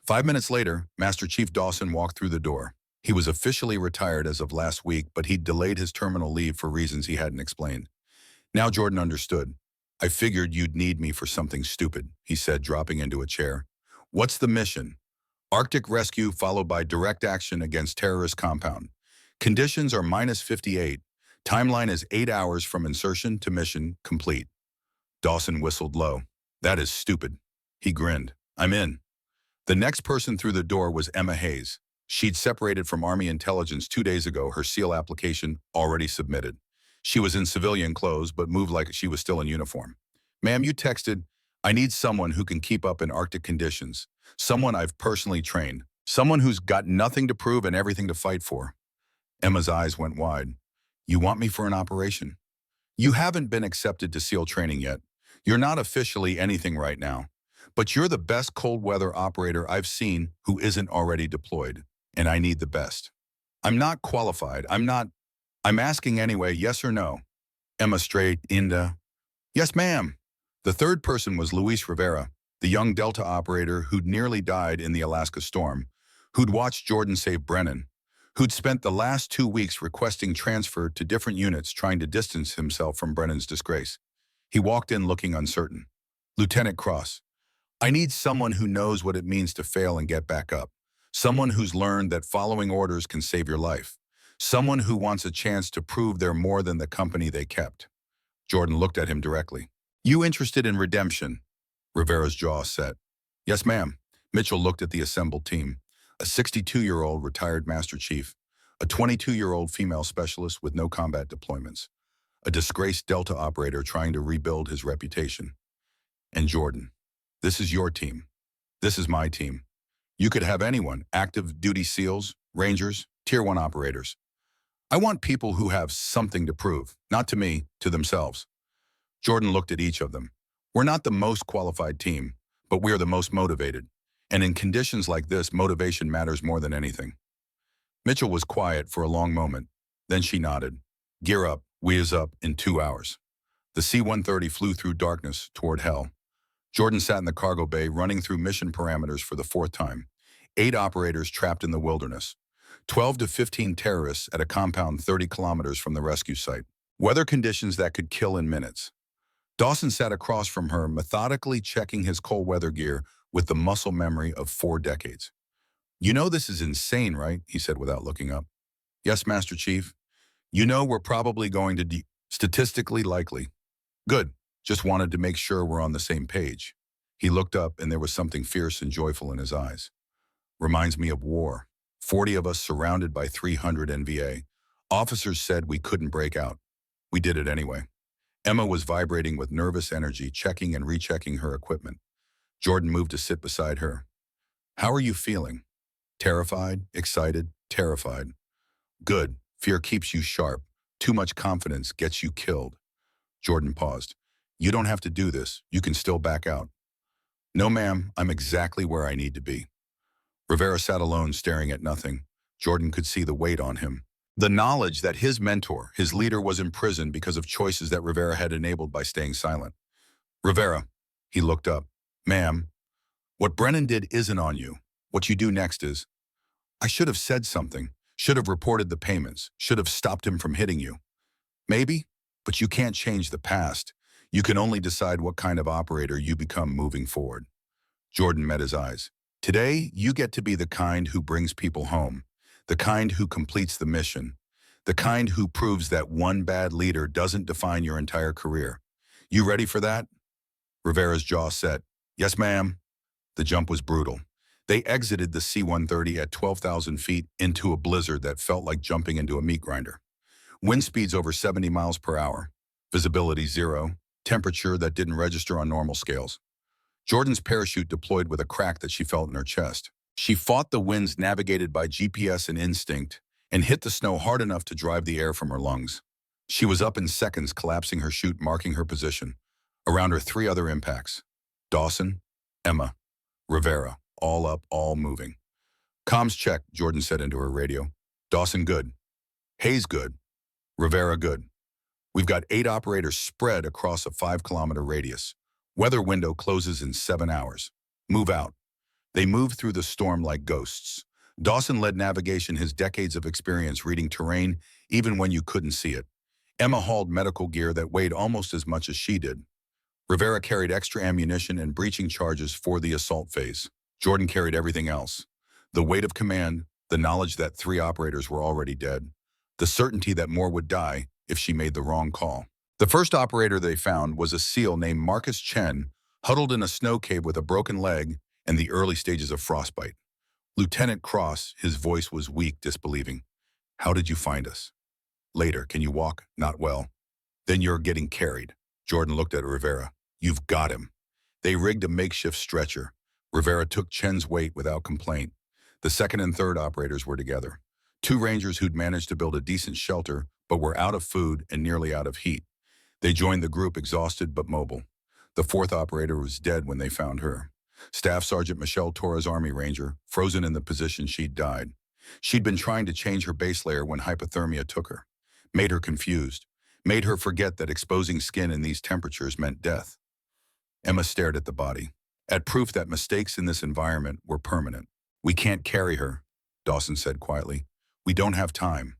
5 minutes later, Master Chief Dawson walked through the door. He was officially retired as of last week, but he'd delayed his terminal leave for reasons he hadn't explained. Now Jordan understood. I figured you'd need me for something stupid, he said, dropping into a chair. What's the mission? Arctic rescue followed by direct action against terrorist compound. Conditions are -58. Timeline is 8 hours from insertion to mission complete. Dawson whistled low. That is stupid. He grinned. I'm in. The next person through the door was Emma Hayes. She'd separated from Army intelligence 2 days ago, her SEAL application already submitted. She was in civilian clothes, but moved like she was still in uniform. Ma'am, you texted, I need someone who can keep up in Arctic conditions. Someone I've personally trained. Someone who's got nothing to prove and everything to fight for. Emma's eyes went wide. You want me for an operation? You haven't been accepted to SEAL training yet. You're not officially anything right now. But you're the best cold weather operator I've seen who isn't already deployed. And I need the best. I'm not qualified. I'm asking anyway, yes or no? Emma straight into, yes, ma'am. The third person was Luis Rivera, the young Delta operator who'd nearly died in the Alaska storm, who'd watched Jordan save Brennan, who'd spent the last 2 weeks requesting transfer to different units trying to distance himself from Brennan's disgrace. He walked in looking uncertain. Lieutenant Cross, I need someone who knows what it means to fail and get back up. Someone who's learned that following orders can save your life. Someone who wants a chance to prove they're more than the company they kept. Jordan looked at him directly. You interested in redemption? Rivera's jaw set. Yes, ma'am. Mitchell looked at the assembled team. A 62-year-old retired Master Chief, a 22-year-old female specialist with no combat deployments, a disgraced Delta operator trying to rebuild his reputation. And Jordan, this is your team. This is my team. You could have anyone, active duty SEALs, Rangers, Tier 1 operators. I want people who have something to prove, not to me, to themselves. Jordan looked at each of them. We're not the most qualified team, but we're the most motivated. And in conditions like this, motivation matters more than anything. Mitchell was quiet for a long moment. Then she nodded. Gear up, we is up in 2 hours. The C-130 flew through darkness toward hell. Jordan sat in the cargo bay, running through mission parameters for the 4th time. 8 operators trapped in the wilderness. 12 to 15 terrorists at a compound 30 kilometers from the rescue site. Weather conditions that could kill in minutes. Dawson sat across from her, methodically checking his cold weather gear with the muscle memory of 4 decades. You know this is insane, right? He said without looking up. Yes, Master Chief. You know we're probably going to statistically likely. Good. Just wanted to make sure we're on the same page. He looked up and there was something fierce and joyful in his eyes. Reminds me of war. 40 of us surrounded by 300 NVA. Officers said we couldn't break out. We did it anyway. Emma was vibrating with nervous energy, checking and rechecking her equipment. Jordan moved to sit beside her. How are you feeling? Terrified, excited, terrified. Good. Fear keeps you sharp. Too much confidence gets you killed. Jordan paused. You don't have to do this. You can still back out. No, ma'am. I'm exactly where I need to be. Rivera sat alone, staring at nothing. Jordan could see the weight on him. The knowledge that his mentor, his leader, was in prison because of choices that Rivera had enabled by staying silent. Rivera, he looked up. Ma'am, what Brennan did isn't on you. What you do next is, I should have said something, should have reported the payments, should have stopped him from hitting you. Maybe, but you can't change the past. You can only decide what kind of operator you become moving forward. Jordan met his eyes. Today, you get to be the kind who brings people home, the kind who completes the mission, the kind who proves that one bad leader doesn't define your entire career. You ready for that? Rivera's jaw set. Yes, ma'am. The jump was brutal. They exited the C-130 at 12,000 feet into a blizzard that felt like jumping into a meat grinder. Wind speeds over 70 miles per hour. Visibility zero. Temperature that didn't register on normal scales. Jordan's parachute deployed with a crack that she felt in her chest. She fought the winds navigated by GPS and instinct and hit the snow hard enough to drive the air from her lungs. She was up in seconds, collapsing her chute, marking her position. Around her, three other impacts. Dawson, Emma, Rivera, all up, all moving. Comms check, Jordan said into her radio. Dawson good. Hayes good. Rivera good. We've got 8 operators spread across a 5-kilometer radius. Weather window closes in 7 hours. Move out. They moved through the storm like ghosts. Dawson led navigation, his decades of experience reading terrain even when you couldn't see it. Emma hauled medical gear that weighed almost as much as she did. Rivera carried extra ammunition and breaching charges for the assault phase. Jordan carried everything else. The weight of command, the knowledge that 3 operators were already dead, the certainty that more would die if she made the wrong call. The first operator they found was a SEAL named Marcus Chen, huddled in a snow cave with a broken leg and the early stages of frostbite. Lieutenant Cross, his voice was weak, disbelieving. How did you find us? Later, can you walk? Not well. Then you're getting carried. Jordan looked at Rivera. You've got him. They rigged a makeshift stretcher. Rivera took Chen's weight without complaint. The second and third operators were together. 2 Rangers who'd managed to build a decent shelter, but were out of food and nearly out of heat. They joined the group, exhausted but mobile. The 4th operator was dead when they found her. Staff Sergeant Michelle Torres, Army Ranger, frozen in the position she'd died. She'd been trying to change her base layer when hypothermia took her. Made her confused. Made her forget that exposing skin in these temperatures meant death. Emma stared at the body, at proof that mistakes in this environment were permanent. We can't carry her, Dawson said quietly. We don't have time.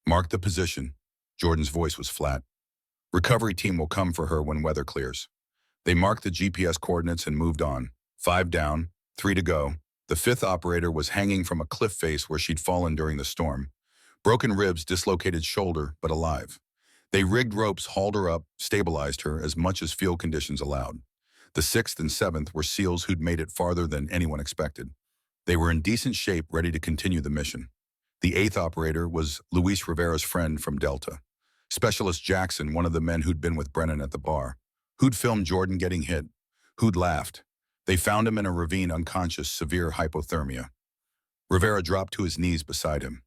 Mark the position. Jordan's voice was flat. Recovery team will come for her when weather clears. They marked the GPS coordinates and moved on. 5 down, 3 to go. The 5th operator was hanging from a cliff face where she'd fallen during the storm. Broken ribs, dislocated shoulder, but alive. They rigged ropes, hauled her up, stabilized her as much as field conditions allowed. The 6th and 7th were SEALs who'd made it farther than anyone expected. They were in decent shape, ready to continue the mission. The 8th operator was Luis Rivera's friend from Delta. Specialist Jackson, one of the men who'd been with Brennan at the bar, who'd filmed Jordan getting hit, who'd laughed. They found him in a ravine, unconscious, severe hypothermia. Rivera dropped to his knees beside him.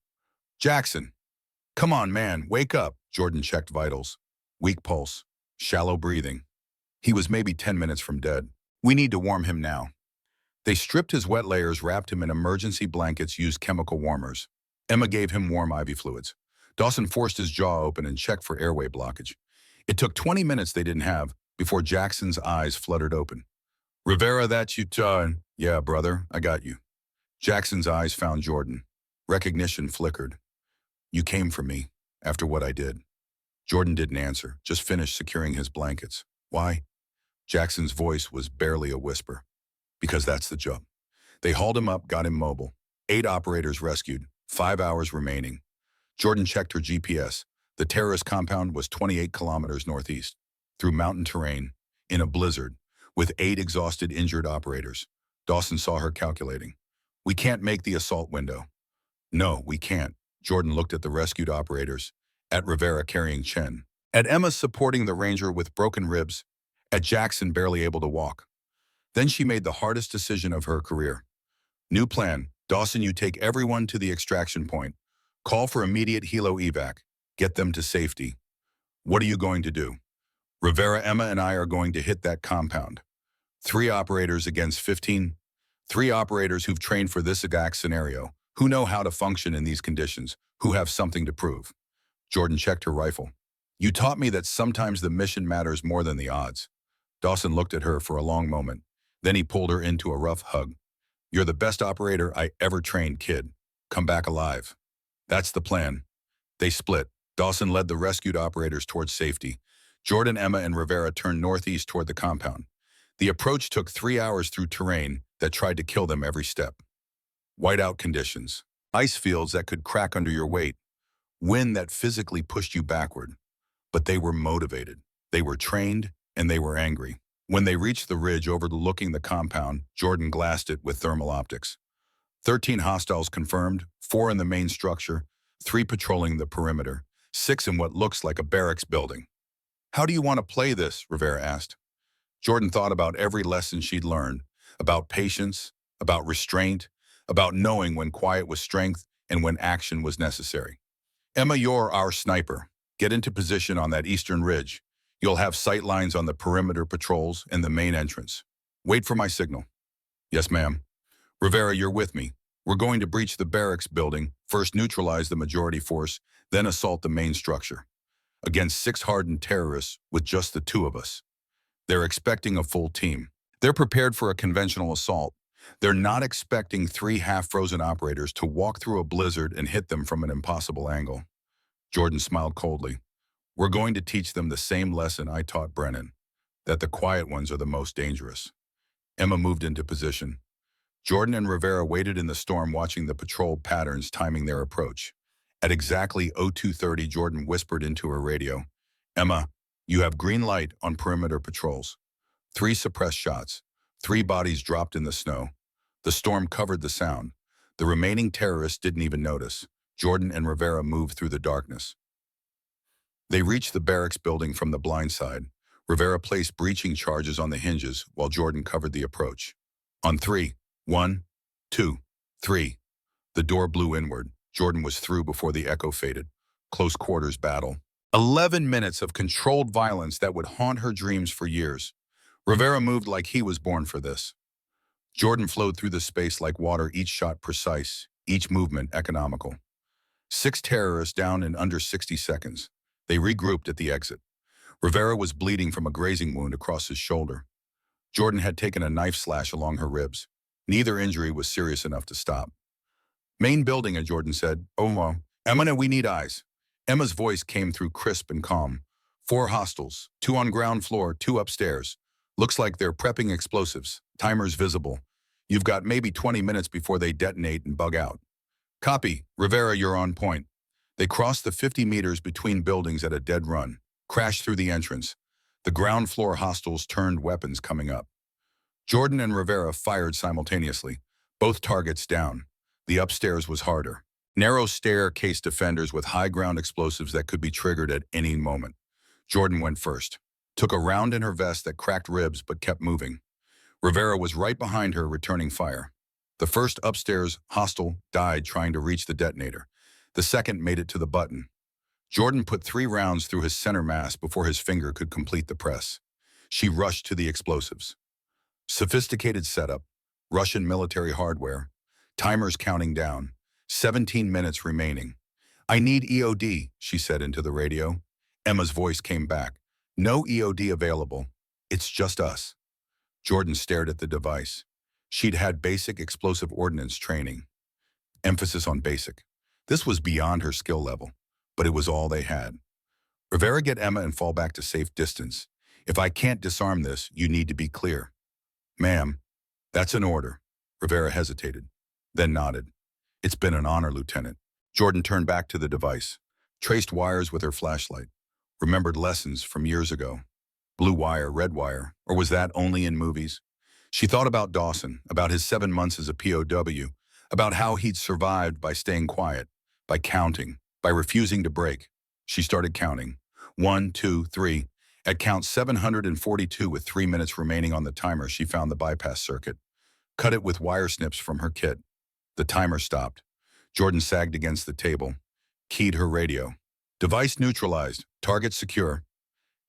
Jackson, come on, man, wake up. Jordan checked vitals. Weak pulse, shallow breathing. He was maybe 10 minutes from dead. We need to warm him now. They stripped his wet layers, wrapped him in emergency blankets, used chemical warmers. Emma gave him warm IV fluids. Dawson forced his jaw open and checked for airway blockage. It took 20 minutes they didn't have before Jackson's eyes fluttered open. Rivera, that's you, Yeah, brother, I got you. Jackson's eyes found Jordan. Recognition flickered. You came for me, after what I did. Jordan didn't answer, just finished securing his blankets. Why? Jackson's voice was barely a whisper. Because that's the job. They hauled him up, got him mobile. 8 operators rescued, 5 hours remaining. Jordan checked her GPS. The terrorist compound was 28 kilometers northeast, through mountain terrain, in a blizzard, with 8 exhausted, injured operators. Dawson saw her calculating. We can't make the assault window. No, we can't. Jordan looked at the rescued operators, at Rivera carrying Chen, at Emma supporting the Ranger with broken ribs, at Jackson barely able to walk. Then she made the hardest decision of her career. New plan. Dawson, you take everyone to the extraction point. Call for immediate helo evac. Get them to safety. What are you going to do? Rivera, Emma, and I are going to hit that compound. 3 operators against 15. 3 operators who've trained for this exact scenario, who know how to function in these conditions, who have something to prove. Jordan checked her rifle. You taught me that sometimes the mission matters more than the odds. Dawson looked at her for a long moment. Then he pulled her into a rough hug. You're the best operator I ever trained, kid. Come back alive. That's the plan. They split. Dawson led the rescued operators towards safety. Jordan, Emma, and Rivera turned northeast toward the compound. The approach took 3 hours through terrain that tried to kill them every step. Whiteout conditions. Ice fields that could crack under your weight. Wind that physically pushed you backward. But they were motivated. They were trained, and they were angry. When they reached the ridge overlooking the compound, Jordan glassed it with thermal optics. 13 hostiles confirmed, 4 in the main structure, 3 patrolling the perimeter, 6 in what looks like a barracks building. How do you want to play this? Rivera asked. Jordan thought about every lesson she'd learned, about patience, about restraint, about knowing when quiet was strength and when action was necessary. Emma, you're our sniper. Get into position on that eastern ridge. You'll have sight lines on the perimeter patrols and the main entrance. Wait for my signal. Yes, ma'am. Rivera, you're with me. We're going to breach the barracks building, first neutralize the majority force, then assault the main structure. Against 6 hardened terrorists with just the 2 of us. They're expecting a full team. They're prepared for a conventional assault. They're not expecting 3 half-frozen operators to walk through a blizzard and hit them from an impossible angle. Jordan smiled coldly. We're going to teach them the same lesson I taught Brennan, that the quiet ones are the most dangerous. Emma moved into position. Jordan and Rivera waited in the storm watching the patrol patterns timing their approach. At exactly 02:30, Jordan whispered into her radio, Emma, you have green light on perimeter patrols. 3 suppressed shots. 3 bodies dropped in the snow. The storm covered the sound. The remaining terrorists didn't even notice. Jordan and Rivera moved through the darkness. They reached the barracks building from the blind side. Rivera placed breaching charges on the hinges while Jordan covered the approach. On 3, 1, 2, 3. The door blew inward. Jordan was through before the echo faded. Close quarters battle. 11 minutes of controlled violence that would haunt her dreams for years. Rivera moved like he was born for this. Jordan flowed through the space like water, each shot precise, each movement economical. 6 terrorists down in under 60 seconds. They regrouped at the exit. Rivera was bleeding from a grazing wound across his shoulder. Jordan had taken a knife slash along her ribs. Neither injury was serious enough to stop. Main building, and Jordan said, oh, well, Emma, we need eyes. Emma's voice came through crisp and calm. 4 hostiles, 2 on ground floor, 2 upstairs. Looks like they're prepping explosives. Timers visible. You've got maybe 20 minutes before they detonate and bug out. Copy. Rivera, you're on point. They crossed the 50 meters between buildings at a dead run, crashed through the entrance. The ground floor hostiles turned weapons coming up. Jordan and Rivera fired simultaneously, both targets down. The upstairs was harder. Narrow staircase defenders with high ground explosives that could be triggered at any moment. Jordan went first. Took a round in her vest that cracked ribs but kept moving. Rivera was right behind her, returning fire. The first upstairs hostile died trying to reach the detonator. The second made it to the button. Jordan put 3 rounds through his center mass before his finger could complete the press. She rushed to the explosives. Sophisticated setup, Russian military hardware, timers counting down, 17 minutes remaining. I need EOD, she said into the radio. Emma's voice came back. No EOD available. It's just us. Jordan stared at the device. She'd had basic explosive ordnance training. Emphasis on basic. This was beyond her skill level, but it was all they had. Rivera, get Emma and fall back to safe distance. If I can't disarm this, you need to be clear. Ma'am, that's an order. Rivera hesitated, then nodded. It's been an honor, Lieutenant. Jordan turned back to the device, traced wires with her flashlight, remembered lessons from years ago. Blue wire, red wire, or was that only in movies? She thought about Dawson, about his 7 months as a POW, about how he'd survived by staying quiet, by counting, by refusing to break. She started counting. 1, 2, 3. At count 742 with 3 minutes remaining on the timer, she found the bypass circuit. Cut it with wire snips from her kit. The timer stopped. Jordan sagged against the table, keyed her radio. Device neutralized. Target secure.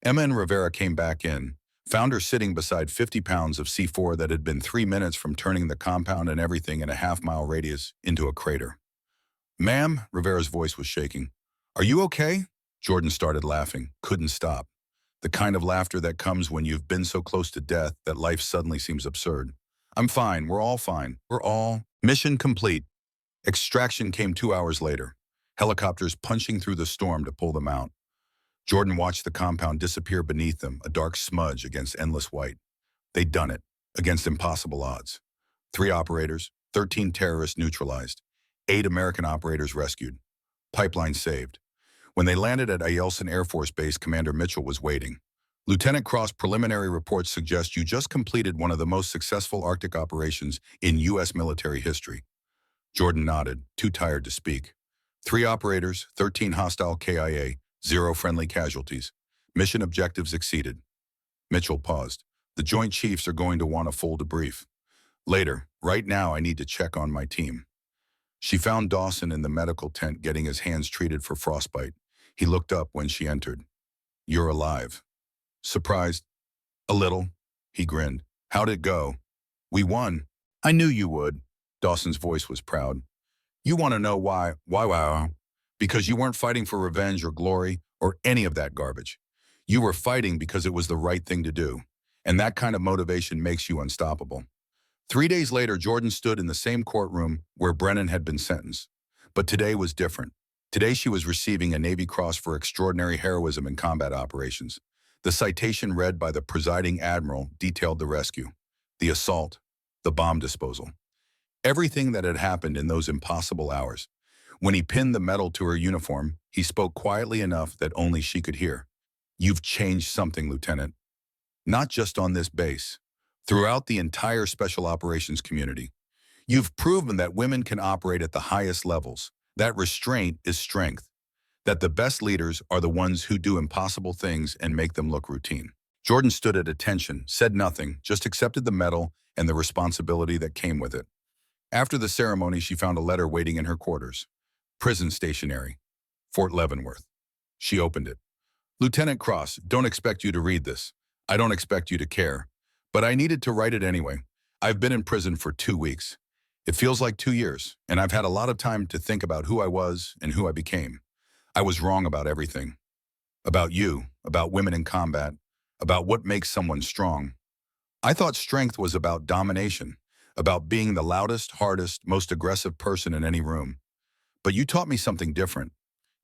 Emma and Rivera came back in, found her sitting beside 50 pounds of C4 that had been 3 minutes from turning the compound and everything in a half-mile radius into a crater. Ma'am, Rivera's voice was shaking. Are you okay? Jordan started laughing, couldn't stop. The kind of laughter that comes when you've been so close to death that life suddenly seems absurd. I'm fine. We're all fine. We're all... Mission complete. Extraction came 2 hours later. Helicopters punching through the storm to pull them out. Jordan watched the compound disappear beneath them, a dark smudge against endless white. They'd done it, against impossible odds. 3 operators, 13 terrorists neutralized, 8 American operators rescued, pipeline saved. When they landed at Eielson Air Force Base, Commander Mitchell was waiting. Lieutenant Cross, preliminary reports suggest you just completed one of the most successful Arctic operations in U.S. military history. Jordan nodded, too tired to speak. 3 operators, 13 hostile KIA, 0 friendly casualties. Mission objectives exceeded. Mitchell paused. The Joint Chiefs are going to want a full debrief. Later, right now I need to check on my team. She found Dawson in the medical tent getting his hands treated for frostbite. He looked up when she entered. You're alive. Surprised? A little. He grinned. How'd it go? We won. I knew you would. Dawson's voice was proud. You want to know why? Why? Because you weren't fighting for revenge or glory or any of that garbage. You were fighting because it was the right thing to do. And that kind of motivation makes you unstoppable. 3 days later, Jordan stood in the same courtroom where Brennan had been sentenced. But today was different. Today she was receiving a Navy Cross for extraordinary heroism in combat operations. The citation read by the presiding admiral detailed the rescue, the assault, the bomb disposal. Everything that had happened in those impossible hours. When he pinned the medal to her uniform, he spoke quietly enough that only she could hear. You've changed something, Lieutenant. Not just on this base. Throughout the entire special operations community. You've proven that women can operate at the highest levels, that restraint is strength, that the best leaders are the ones who do impossible things and make them look routine. Jordan stood at attention, said nothing, just accepted the medal and the responsibility that came with it. After the ceremony, she found a letter waiting in her quarters. Prison stationery. Fort Leavenworth. She opened it. Lieutenant Cross, don't expect you to read this. I don't expect you to care. But I needed to write it anyway. I've been in prison for 2 weeks. It feels like 2 years, and I've had a lot of time to think about who I was and who I became. I was wrong about everything. About you, about women in combat, about what makes someone strong. I thought strength was about domination, about being the loudest, hardest, most aggressive person in any room. But you taught me something different.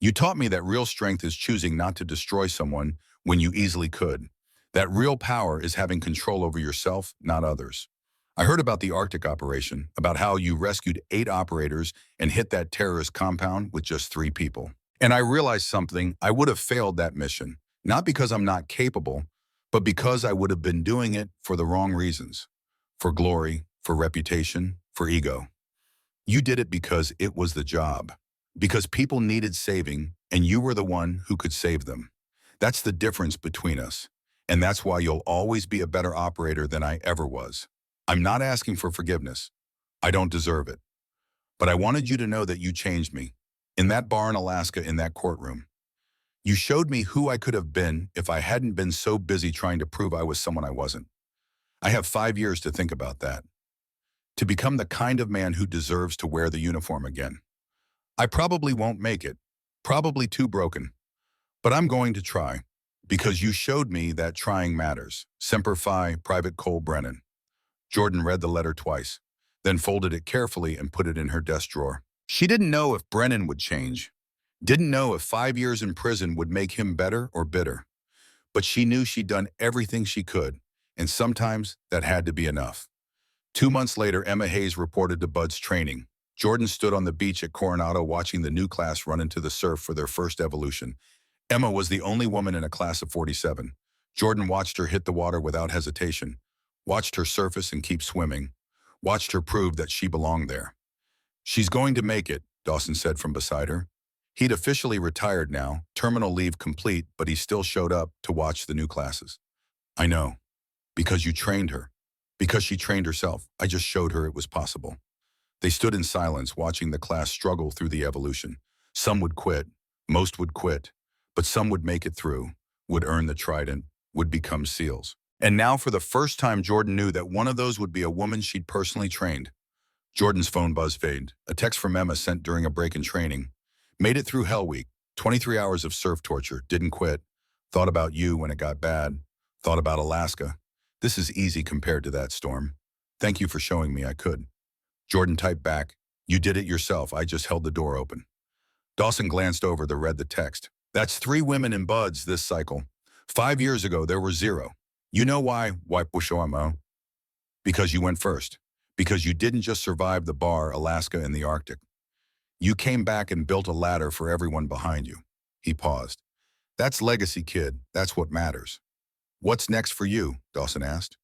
You taught me that real strength is choosing not to destroy someone when you easily could. That real power is having control over yourself, not others. I heard about the Arctic operation, about how you rescued 8 operators and hit that terrorist compound with just 3 people. And I realized something. I would have failed that mission, not because I'm not capable, but because I would have been doing it for the wrong reasons. For glory, for reputation, for ego. You did it because it was the job. Because people needed saving, and you were the one who could save them. That's the difference between us. And that's why you'll always be a better operator than I ever was. I'm not asking for forgiveness. I don't deserve it. But I wanted you to know that you changed me. In that bar in Alaska, in that courtroom. You showed me who I could have been if I hadn't been so busy trying to prove I was someone I wasn't. I have 5 years to think about that. To become the kind of man who deserves to wear the uniform again. I probably won't make it. Probably too broken. But I'm going to try. Because you showed me that trying matters. Semper Fi, Private Cole Brennan. Jordan read the letter twice, then folded it carefully and put it in her desk drawer. She didn't know if Brennan would change. Didn't know if 5 years in prison would make him better or bitter. But she knew she'd done everything she could, and sometimes that had to be enough. 2 months later, Emma Hayes reported to Bud's training. Jordan stood on the beach at Coronado watching the new class run into the surf for their first evolution. Emma was the only woman in a class of 47. Jordan watched her hit the water without hesitation, watched her surface and keep swimming, watched her prove that she belonged there. She's going to make it, Dawson said from beside her. He'd officially retired now, terminal leave complete, but he still showed up to watch the new classes. I know. Because you trained her. Because she trained herself. I just showed her it was possible. They stood in silence, watching the class struggle through the evolution. Some would quit. Most would quit. But some would make it through, would earn the trident, would become SEALs. And now for the first time, Jordan knew that one of those would be a woman she'd personally trained. Jordan's phone buzzed. A text from Emma sent during a break in training. Made it through Hell Week. 23 hours of surf torture. Didn't quit. Thought about you when it got bad. Thought about Alaska. This is easy compared to that storm. Thank you for showing me I could. Jordan typed back, you did it yourself, I just held the door open. Dawson glanced over read the text. That's 3 women in buds this cycle. 5 years ago, there were 0. You know why? Why Pushoamo? Because you went first. Because you didn't just survive the bar, Alaska, and the Arctic. You came back and built a ladder for everyone behind you. He paused. That's legacy, kid. That's what matters. What's next for you? Dawson asked.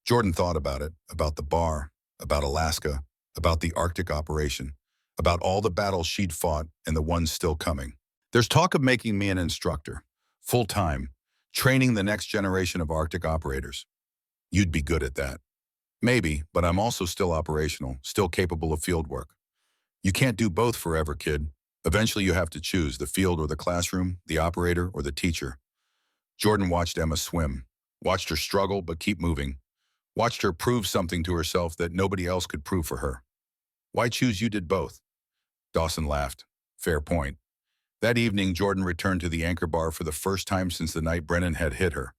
Jordan thought about it, about the bar, about Alaska, about the Arctic operation, about all the battles she'd fought and the ones still coming. There's talk of making me an instructor, full-time, training the next generation of Arctic operators. You'd be good at that. Maybe, but I'm also still operational, still capable of field work. You can't do both forever, kid. Eventually you have to choose the field or the classroom, the operator or the teacher. Jordan watched Emma swim, watched her struggle but keep moving, watched her prove something to herself that nobody else could prove for her. Why choose you did both? Dawson laughed. Fair point. That evening, Jordan returned to the anchor bar for the first time since the night Brennan had hit her.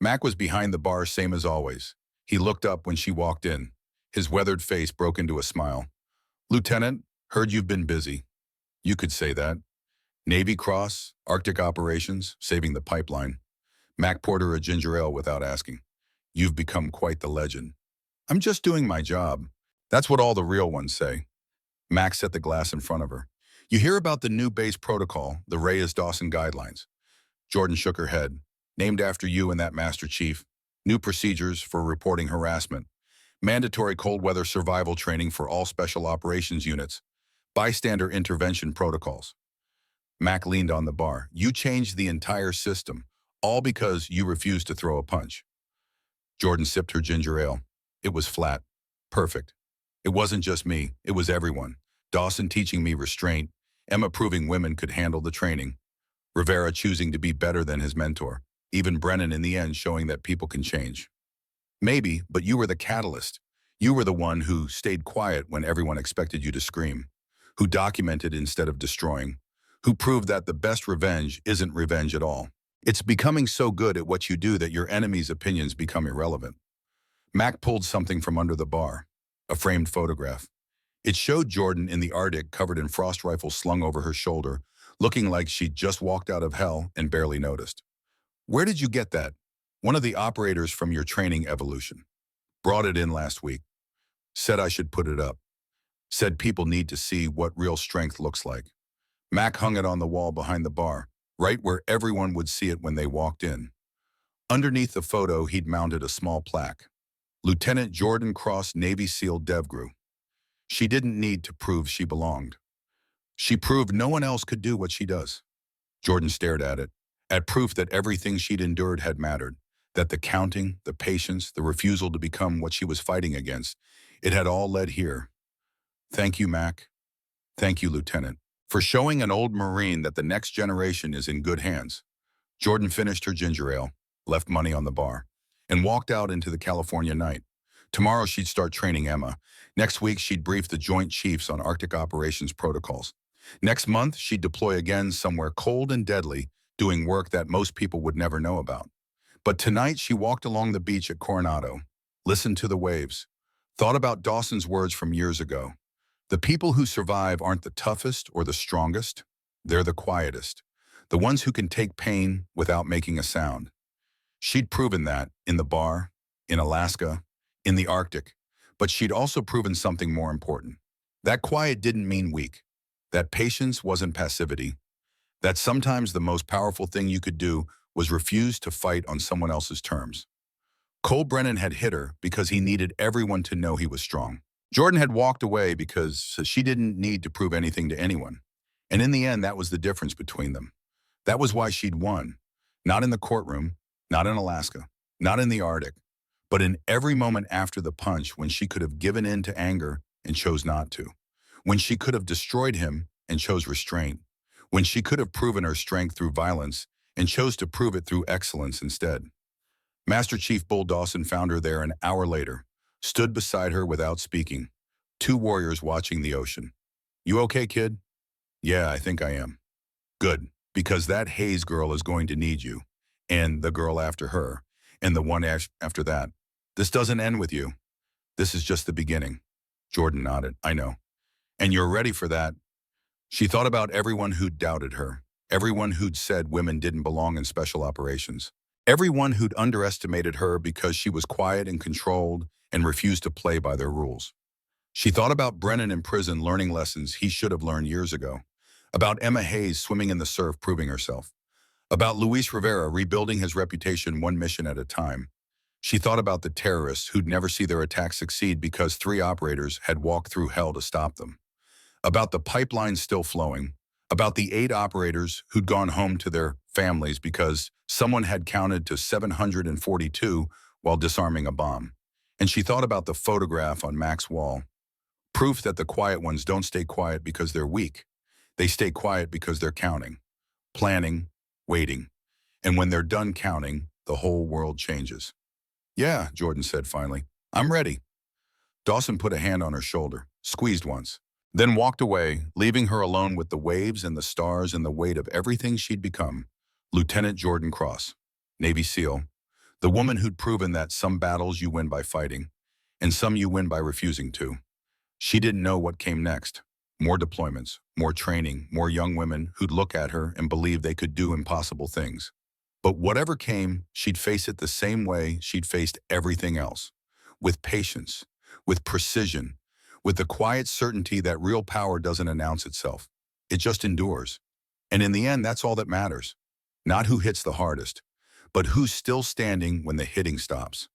Mac was behind the bar, same as always. He looked up when she walked in. His weathered face broke into a smile. Lieutenant, heard you've been busy. You could say that. Navy Cross, Arctic operations, saving the pipeline. Mac poured her a ginger ale without asking. You've become quite the legend. I'm just doing my job. That's what all the real ones say. Mac set the glass in front of her. You hear about the new base protocol, the Reyes-Dawson guidelines. Jordan shook her head. Named after you and that Master Chief. New procedures for reporting harassment. Mandatory cold weather survival training for all special operations units. Bystander intervention protocols. Mac leaned on the bar. You changed the entire system, all because you refused to throw a punch. Jordan sipped her ginger ale. It was flat. Perfect. It wasn't just me, it was everyone. Dawson teaching me restraint, Emma proving women could handle the training, Rivera choosing to be better than his mentor, even Brennan in the end showing that people can change. Maybe, but you were the catalyst. You were the one who stayed quiet when everyone expected you to scream, who documented instead of destroying, who proved that the best revenge isn't revenge at all. It's becoming so good at what you do that your enemy's opinions become irrelevant. Mac pulled something from under the bar, a framed photograph. It showed Jordan in the Arctic covered in frost rifles slung over her shoulder, looking like she'd just walked out of hell and barely noticed. Where did you get that? One of the operators from your training evolution. Brought it in last week. Said I should put it up. Said people need to see what real strength looks like. Mac hung it on the wall behind the bar, right where everyone would see it when they walked in. Underneath the photo, he'd mounted a small plaque. Lieutenant Jordan Cross, Navy SEAL DevGru. She didn't need to prove she belonged. She proved no one else could do what she does. Jordan stared at it, at proof that everything she'd endured had mattered, that the counting, the patience, the refusal to become what she was fighting against, it had all led here. Thank you, Mac. Thank you, Lieutenant, for showing an old Marine that the next generation is in good hands. Jordan finished her ginger ale, left money on the bar, and walked out into the California night. Tomorrow she'd start training Emma. Next week she'd brief the Joint Chiefs on Arctic operations protocols. Next month she'd deploy again somewhere cold and deadly, doing work that most people would never know about. But tonight she walked along the beach at Coronado, listened to the waves, thought about Dawson's words from years ago. The people who survive aren't the toughest or the strongest, they're the quietest, the ones who can take pain without making a sound. She'd proven that in the bar, in Alaska, in the Arctic, but she'd also proven something more important. That quiet didn't mean weak, that patience wasn't passivity, that sometimes the most powerful thing you could do was refuse to fight on someone else's terms. Cole Brennan had hit her because he needed everyone to know he was strong. Jordan had walked away because she didn't need to prove anything to anyone. And in the end, that was the difference between them. That was why she'd won. Not in the courtroom, not in Alaska, not in the Arctic, but in every moment after the punch when she could have given in to anger and chose not to. When she could have destroyed him and chose restraint. When she could have proven her strength through violence and chose to prove it through excellence instead. Master Chief Bull Dawson found her there an hour later, stood beside her without speaking, 2 warriors watching the ocean. You okay, kid? Yeah, I think I am. Good, because that Hayes girl is going to need you, and the girl after her, and the one after that. This doesn't end with you. This is just the beginning. Jordan nodded. I know. And you're ready for that. She thought about everyone who'd doubted her, everyone who'd said women didn't belong in special operations, everyone who'd underestimated her because she was quiet and controlled and refused to play by their rules. She thought about Brennan in prison learning lessons he should have learned years ago, about Emma Hayes swimming in the surf proving herself, about Luis Rivera rebuilding his reputation one mission at a time. She thought about the terrorists who'd never see their attack succeed because 3 operators had walked through hell to stop them, about the pipeline still flowing, about the 8 operators who'd gone home to their families because someone had counted to 742 while disarming a bomb. And she thought about the photograph on Mac's wall, proof that the quiet ones don't stay quiet because they're weak. They stay quiet because they're counting, planning, waiting. And when they're done counting, the whole world changes. Yeah, Jordan said finally. I'm ready. Dawson put a hand on her shoulder, squeezed once, then walked away, leaving her alone with the waves and the stars and the weight of everything she'd become. Lieutenant Jordan Cross, Navy SEAL, the woman who'd proven that some battles you win by fighting, and some you win by refusing to. She didn't know what came next. More deployments, more training, more young women who'd look at her and believe they could do impossible things. But whatever came, she'd face it the same way she'd faced everything else. With patience, with precision, with the quiet certainty that real power doesn't announce itself. It just endures. And in the end, that's all that matters. Not who hits the hardest, but who's still standing when the hitting stops.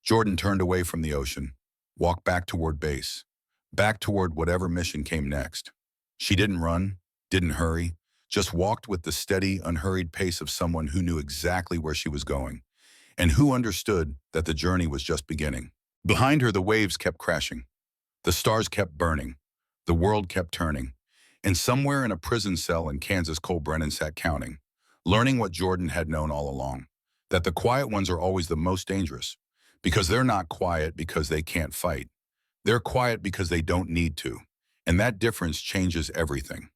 Jordan turned away from the ocean, walked back toward base, back toward whatever mission came next. She didn't run, didn't hurry, just walked with the steady, unhurried pace of someone who knew exactly where she was going, and who understood that the journey was just beginning. Behind her, the waves kept crashing. The stars kept burning. The world kept turning. And somewhere in a prison cell in Kansas, Cole Brennan sat counting, learning what Jordan had known all along, that the quiet ones are always the most dangerous, because they're not quiet because they can't fight. They're quiet because they don't need to. And that difference changes everything.